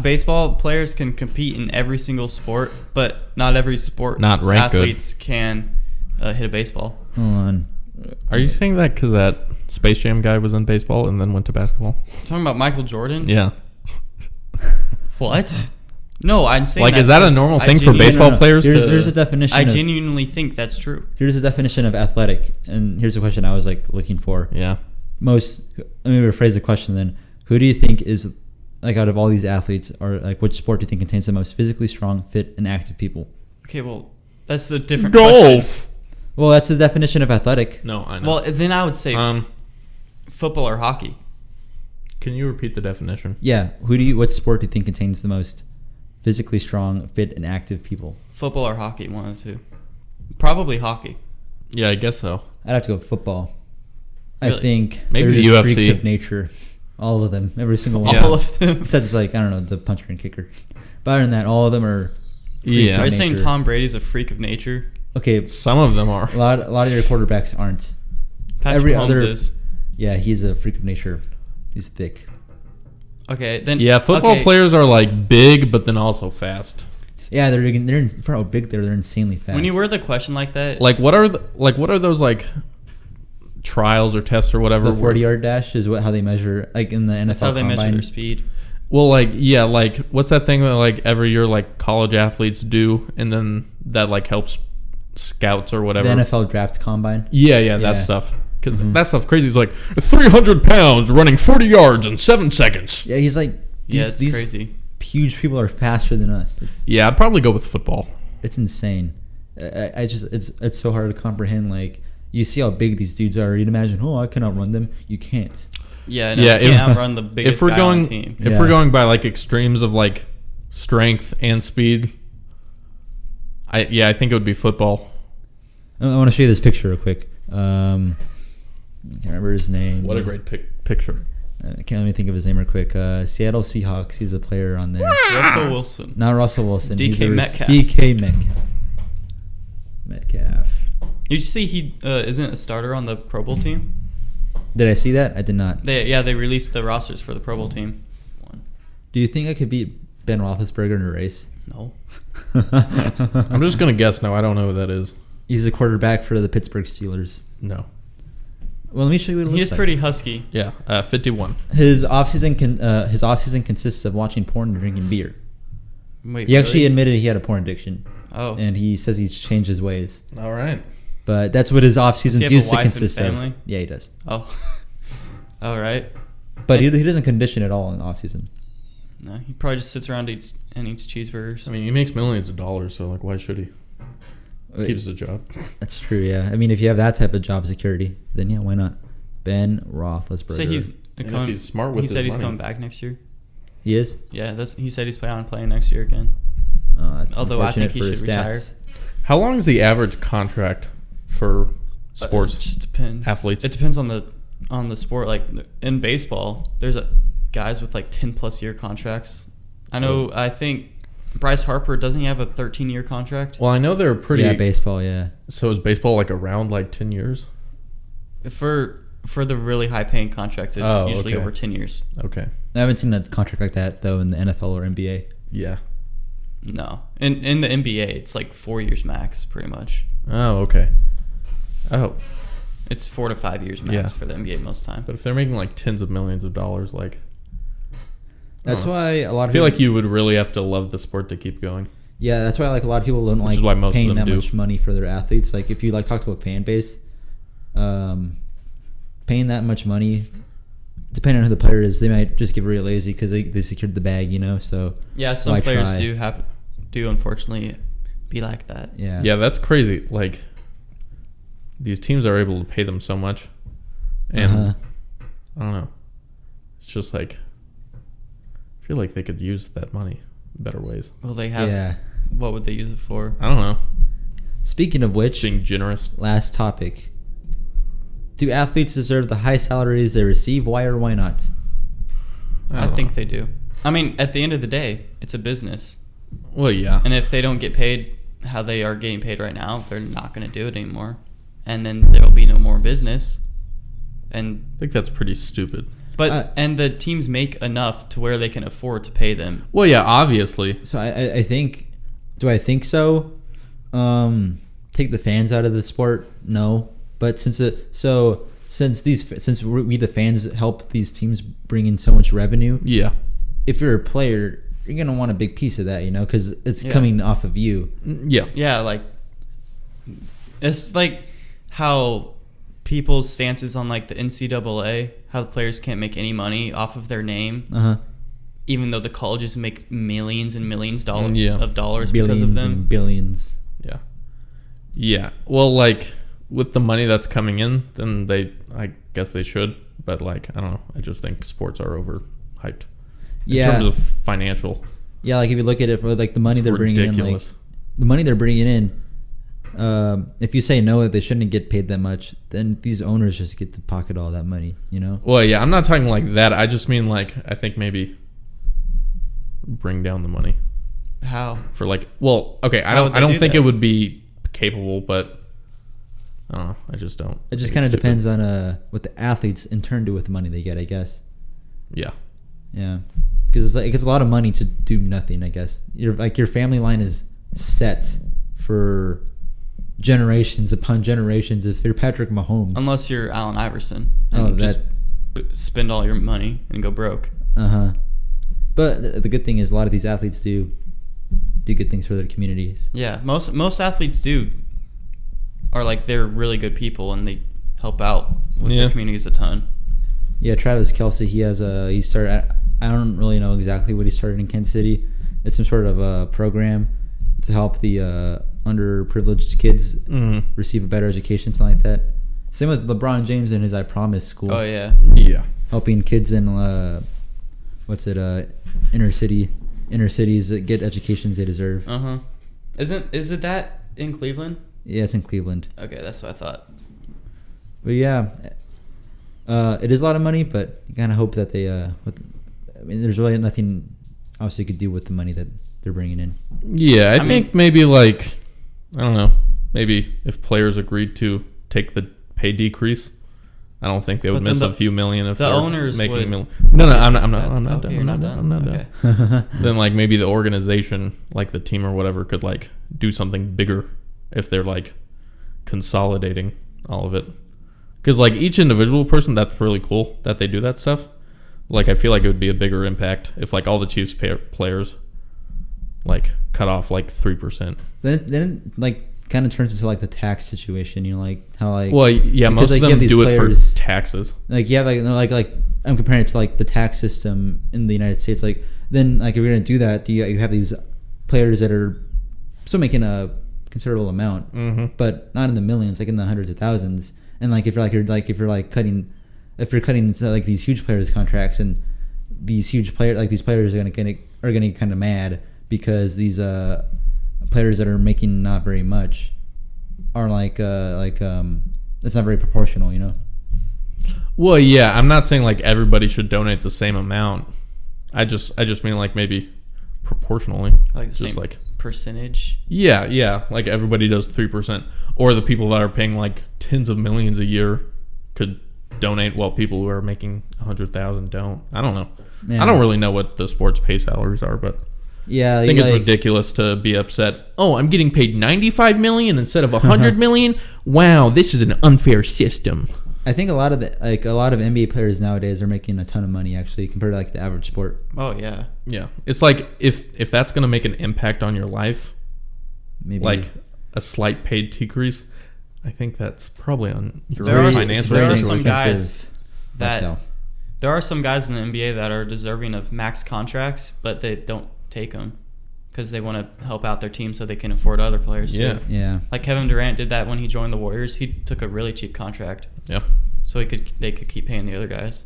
Baseball players can compete in every single sport, but not every sport Not ranked good. athletes can hit a baseball. Hold on. Are you saying that because that Space Jam guy was in baseball and then went to basketball? Talking about Michael Jordan? Yeah. What? No, I'm saying Like, is that a because normal I thing for genuinely- baseball No. players Here's to... a definition. I genuinely think that's true. Here's a definition of athletic, and here's a question I was like looking for. Yeah. Let me rephrase the question then. Who do you think is, like, out of all these athletes, or like which sport do you think contains the most physically strong, fit, and active people? Okay, well, that's a different question. Golf! Well, that's the definition of athletic. No, I know. Well, then I would say football or hockey. Can you repeat the definition? Yeah. What sport do you think contains the most physically strong, fit, and active people? Football or hockey, one of the two. Probably hockey. Yeah, I guess so. I'd have to go with football. Really? I think Maybe they're the just UFC. freaks of nature. All of them. Every single one. Yeah. All of them. Besides, like, I don't know, the puncher and kicker. But other than that, all of them are freaks Yeah. Are of you saying nature. Tom Brady's a freak of nature? Okay, Some of them are. a lot of your quarterbacks aren't. Patrick Every Mahomes other- is. Yeah, he's a freak of nature. He's thick. Okay, then. Yeah, football okay, players are like big, but then also fast. Yeah, for how big they're insanely fast. When you word the question like that, Like what are those like trials or tests or whatever? the 40-yard dash is how they measure, like in the NFL that's how they measure combine. their speed. Well, like yeah, like what's that thing that like every year like college athletes do, and then that like helps scouts or whatever. The NFL draft combine. Yeah, that Yeah. stuff. Because that stuff crazy. It's like 300 pounds running 40 yards in 7 seconds. Yeah, he's like Yeah, it's these crazy. huge people are faster than us. Yeah, I'd probably go with football. It's insane. I just it's so hard to comprehend. Like, you see how big these dudes are. You'd imagine, oh, I can outrun them. You can't. Yeah, no, Yeah, you can't outrun the biggest guy on the team. if Yeah. we're going by like extremes of like strength and speed, I think it would be football. I want to show you this picture real quick. I can't remember his name. What a great picture. I can't let me think of his name real quick. Seattle Seahawks. He's a player on there. Russell Wilson. Not Russell Wilson. DK He's a Metcalf. DK Metcalf. Did you see he isn't a starter on the Pro Bowl team? Did I see that? I did not. They released the rosters for the Pro Bowl team. Do you think I could beat Ben Roethlisberger in a race? No. I'm just gonna guess now. I don't know who that is. He's a quarterback for the Pittsburgh Steelers. No. Well, let me show you what it looks He's like. pretty husky. Yeah, 51. His offseason consists of watching porn and drinking beer. Wait, He actually really? admitted he had a porn addiction, Oh. and he says he's changed his ways. All right. But that's what his off seasons Does he have a used to wife and consist family? of. Yeah, he does. Oh. All right. But he doesn't condition at all in off season. No, he probably just sits around and eats cheeseburgers. I mean, he makes millions of dollars, so like, why should he? Keeps his job. That's true. Yeah, I mean, if you have that type of job security, then yeah, why not? Ben Roethlisberger. Say And if he's smart with he his said he's money. coming back next year. He is. Yeah, he said he's planning on playing next year again. That's Although I think unfortunate he for should his retire. stats. How long is the average contract for sports It just depends. athletes? It depends on the sport. Like in baseball, there's guys with like 10+ year contracts. I know. I think Bryce Harper, doesn't he have a 13-year contract? Well, I know they're pretty. Yeah, baseball. Yeah. So is baseball like around like 10 years? For the really high paying contracts, it's usually okay. over 10 years. Okay. I haven't seen a contract like that though in the NFL or NBA. Yeah. No, in the NBA, it's like 4 years max, pretty much. Oh, okay. Oh, It's 4 to 5 years max Yeah. for the NBA most time. but if they're making like tens of millions of dollars, like, That's Oh. why a lot of I feel people, like you would really have to love the sport to keep going. Yeah, that's why like a lot of people don't Which like is why most of paying them that do. much money for their athletes. Like if you like talk to a fan base, paying that much money, depending on who the player is, they might just get really lazy because they secured the bag, you know. So Yeah, some why players try? do unfortunately be like that. yeah, Yeah, that's crazy. Like, these teams are able to pay them so much, and Uh-huh. I don't know. It's just like, I feel like they could use that money in better ways. Well, they have. yeah. What would they use it for? I don't know. Speaking of which, being generous. last topic. Do athletes deserve the high salaries they receive? Why or why not? I think they do. I mean, at the end of the day, it's a business. Well, yeah. And if they don't get paid how they are getting paid right now, they're not going to do it anymore. And then there will be no more business. And I think that's pretty stupid. But and the teams make enough to where they can afford to pay them. Well, yeah, obviously. So I think, do I think so? Take the fans out of the sport? No. But since we the fans help these teams bring in so much revenue, Yeah. if you're a player, you're gonna want a big piece of that, because it's coming off of you. Yeah. Yeah, like it's like how people's stances on like the NCAA, how the players can't make any money off of their name, even though the colleges make millions and millions of dollars because of them. And billions. Yeah. Yeah. Well, like with the money that's coming in, then I guess they should. But like, I don't know. I just think sports are overhyped. In terms of financial. Yeah, like if you look at it for like the money they're bringing in, like the money they're bringing in. If you say no, that they shouldn't get paid that much, then these owners just get to pocket all that money, Well, yeah, I'm not talking like that. I just mean like I think maybe bring down the money. How? For like, well, okay, I don't think it would be capable, but I don't know. I just don't. It just kind of depends on what the athletes in turn do with the money they get, I guess. Yeah. Yeah. Because it's like it gets a lot of money to do nothing, I guess. Your family line is set for generations upon generations. If you're Patrick Mahomes, unless you're Allen Iverson, and just spend all your money and go broke. But the good thing is a lot of these athletes do good things for their communities. Yeah, most athletes are like they're really good people and they help out with their communities a ton. Yeah, Travis Kelce, he started. I don't really know exactly what he started in Kansas City. It's some sort of a program to help the underprivileged kids receive a better education, something like that. Same with LeBron James and his I Promise school. Oh yeah, helping kids in inner cities get educations they deserve. Is it that in Cleveland? Yeah, it's in Cleveland. Okay, that's what I thought. But yeah, it is a lot of money, but you kind of hope that they. There's really nothing else you could do with the money that they're bringing in. Yeah, I think maybe like, I don't know, maybe if players agreed to take the pay decrease, I don't think they would miss a few million if the they're owners making would. No, I'm not done. I'm not Okay. done. Then like maybe the organization, like the team or whatever, could like do something bigger if they're like consolidating all of it. Because like each individual person, that's really cool that they do that stuff. Like I feel like it would be a bigger impact if like all the Chiefs players like cut off like 3%. Then like kind of turns into like the tax situation, like how like. Well, yeah, most of them do it for taxes. Like yeah, like I'm comparing it to like the tax system in the United States. Like then like if you're gonna do that, you have these players that are still making a considerable amount, but not in the millions, like in the hundreds of thousands. And like if you're cutting like these huge players' contracts, and these huge these players are gonna get kind of mad because these players that are making not very much are it's not very proportional, Well, yeah, I'm not saying like everybody should donate the same amount. I just mean like maybe proportionally, like the just same percentage. Yeah, like everybody does 3%, or the people that are paying like tens of millions a year could donate, while people who are making 100,000 don't. I don't know. Man. I don't really know what the sports pay salaries are, but yeah, I think it's ridiculous to be upset. Oh, I'm getting paid 95 million instead of 100 million. Wow, this is an unfair system. I think a lot of NBA players nowadays are making a ton of money actually compared to like the average sport. Oh yeah. Yeah. It's like if that's going to make an impact on your life, maybe like a slight paid decrease, I think that's probably on your financial. There are some guys there are some guys in the NBA that are deserving of max contracts, but they don't take them because they want to help out their team so they can afford other players too. Yeah. Like Kevin Durant did that when he joined the Warriors. He took a really cheap contract. Yeah. So they could keep paying the other guys.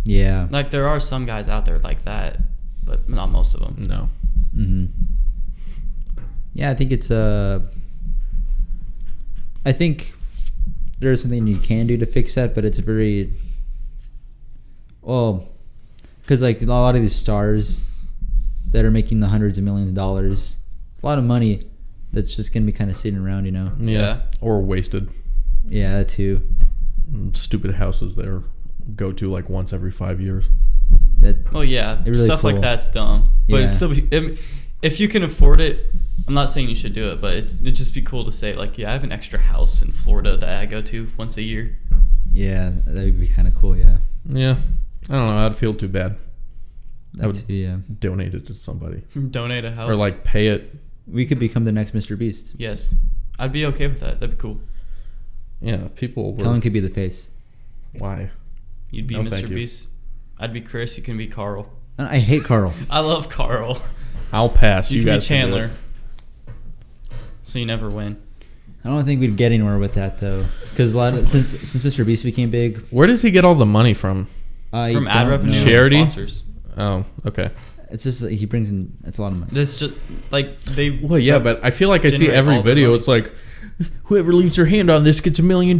Yeah. Like there are some guys out there like that, but not most of them. No. Yeah, I think it's I think there is something you can do to fix that, but it's very well, because like a lot of these stars that are making the hundreds of millions of dollars, it's a lot of money that's just gonna be kind of sitting around, you know. Yeah. Or wasted. Yeah, that too. Stupid houses there go to like once every 5 years. That Oh yeah, They're really stuff like cool. that's dumb. But Yeah. it's still, if you can afford it, I'm not saying you should do it, but it'd just be cool to say like, yeah, I have an extra house in Florida that I go to once a year. yeah, that would be kind of cool. Yeah, Yeah. I don't know. I'd feel too bad. I that would too. Yeah, donate it to somebody. Donate a house. Or like pay it. we could become the next Mr. Beast. Yes, I'd be okay with that. That'd be cool. Yeah. People were. Kellen could be the face. Why? You'd be No, thank Mr. you. Beast. I'd be Chris. You can be Carl. And I hate Carl. I love Carl. I'll pass. You You can be guys can do Chandler. it. So you never win. I don't think we'd get anywhere with that though, because since Mr. Beast became big, Where does he get all the money from? I From ad don't revenue know. and Charity? sponsors. Oh, okay. It's just he brings in. It's a lot of money. This just like they. Well, yeah, but I feel like I see generate every all the video. money. It's like, whoever leaves their hand on this gets $1 million.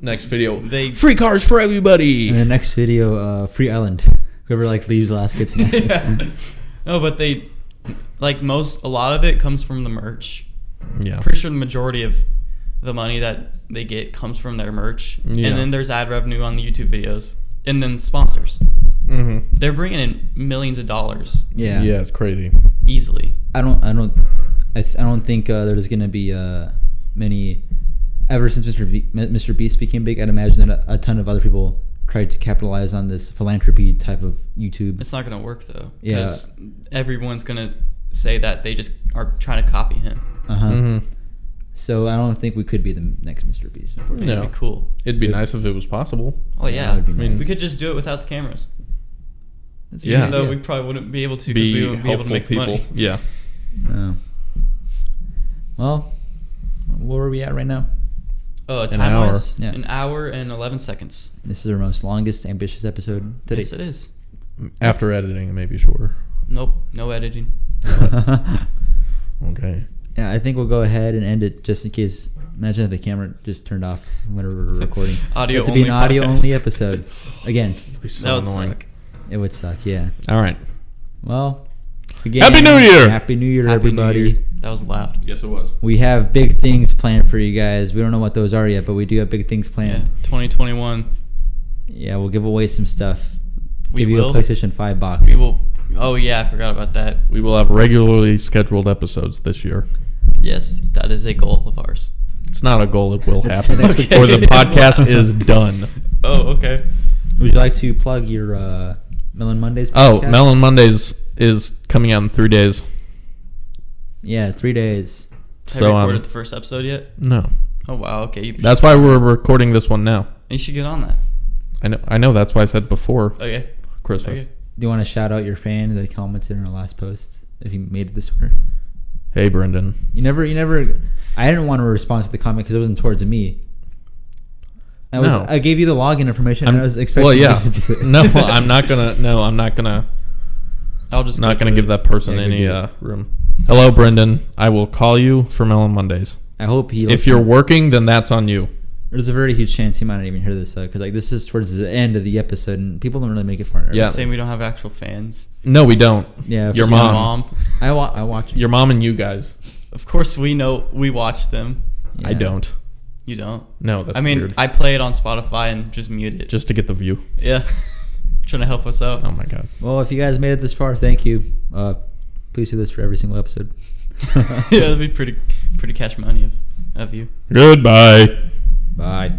Next video, They- free cars for everybody. In the next video, Free Island. Whoever like leaves last gets an island. Yeah. No, but they like a lot of it comes from the merch. Yeah. Pretty sure the majority of the money that they get comes from their merch, Yeah. and then there's ad revenue on the YouTube videos, and then sponsors. Mm-hmm. They're bringing in millions of dollars Yeah. Yeah, it's crazy. easily. I don't think there's gonna be many. Ever since Mr. Beast became big, I'd imagine that a ton of other people tried to capitalize on this philanthropy type of YouTube. It's not gonna work though. Yeah. Because everyone's gonna say that they just are trying to copy him. Uh-huh. Mm-hmm. So I don't think we could be the next Mr. Beast. Unfortunately. No. It'd be cool. It'd be nice if it was possible. Oh Yeah, yeah, that'd be I mean, nice. we could just do it without the cameras. That's a Yeah. good Even though idea. we probably wouldn't be able to because we Be wouldn't be able to helpful make the people. money. Yeah. Oh. Well, where are we at right now? An Time hour. wise, Yeah. an hour and 11 seconds. This is our most longest, ambitious episode to Yes, date. it is. After editing, it may be shorter. Nope, no editing. Okay. Yeah, I think we'll go ahead and end it just in case. Imagine if the camera just turned off whenever we're recording. Audio It to be an only audio podcast. only episode. Again, It'd be That so would annoying. suck. it would suck. Yeah. All right. Well, again, Happy New Year! Happy New Year, Happy New everybody. Year. That was loud. Yes, it was. We have big things planned for you guys. We don't know what those are yet, but we do have big things Yeah, planned. 2021. Yeah, we'll give away some stuff. We give you will. a PlayStation 5 box. We will. Oh yeah, I forgot about that. We will have regularly scheduled episodes this year. Yes, that is a goal of ours. It's not a goal; it will It's happen, an expectation. or the podcast is done. Oh, okay. Would you like to plug your Melon Mondays Oh, podcast? Melon Mondays is coming out in 3 days. Yeah, 3 days. Have So you recorded the first episode yet? no, Oh wow. Okay. that's why we're recording this one now. You should get on that. I know. That's why I said before Okay. Christmas. Okay. Do you want to shout out your fan that commented on our last post if he made it this far? Hey, Brendan. You never. I didn't want to respond to the comment because it wasn't towards me. No. I gave you the login information and I was expecting Well, yeah. you to do it. No, I'm not gonna. No, I'm not gonna. I'll just Not go gonna do give it. that person Yeah, go any do it. room. Hello, Brendan. I will call you for Melon Mondays. I hope he. If you're working, then that's on you. there's a very huge chance he might not even hear this because like this is towards the end of the episode and people don't really make it far. Yeah. Saying we don't have actual fans. No, we don't. Yeah, Your for My mom. mom. I watch. Your mom and you guys. Of course, we know we watch them. Yeah. I don't. You don't. No, that's I mean, weird. I play it on Spotify and just mute it. Just to get the view. Yeah. Trying to help us out. Oh my god. Well, if you guys made it this far, thank you. Please do this for every single episode. Yeah, that'd be pretty catch money of you. Goodbye. Bye.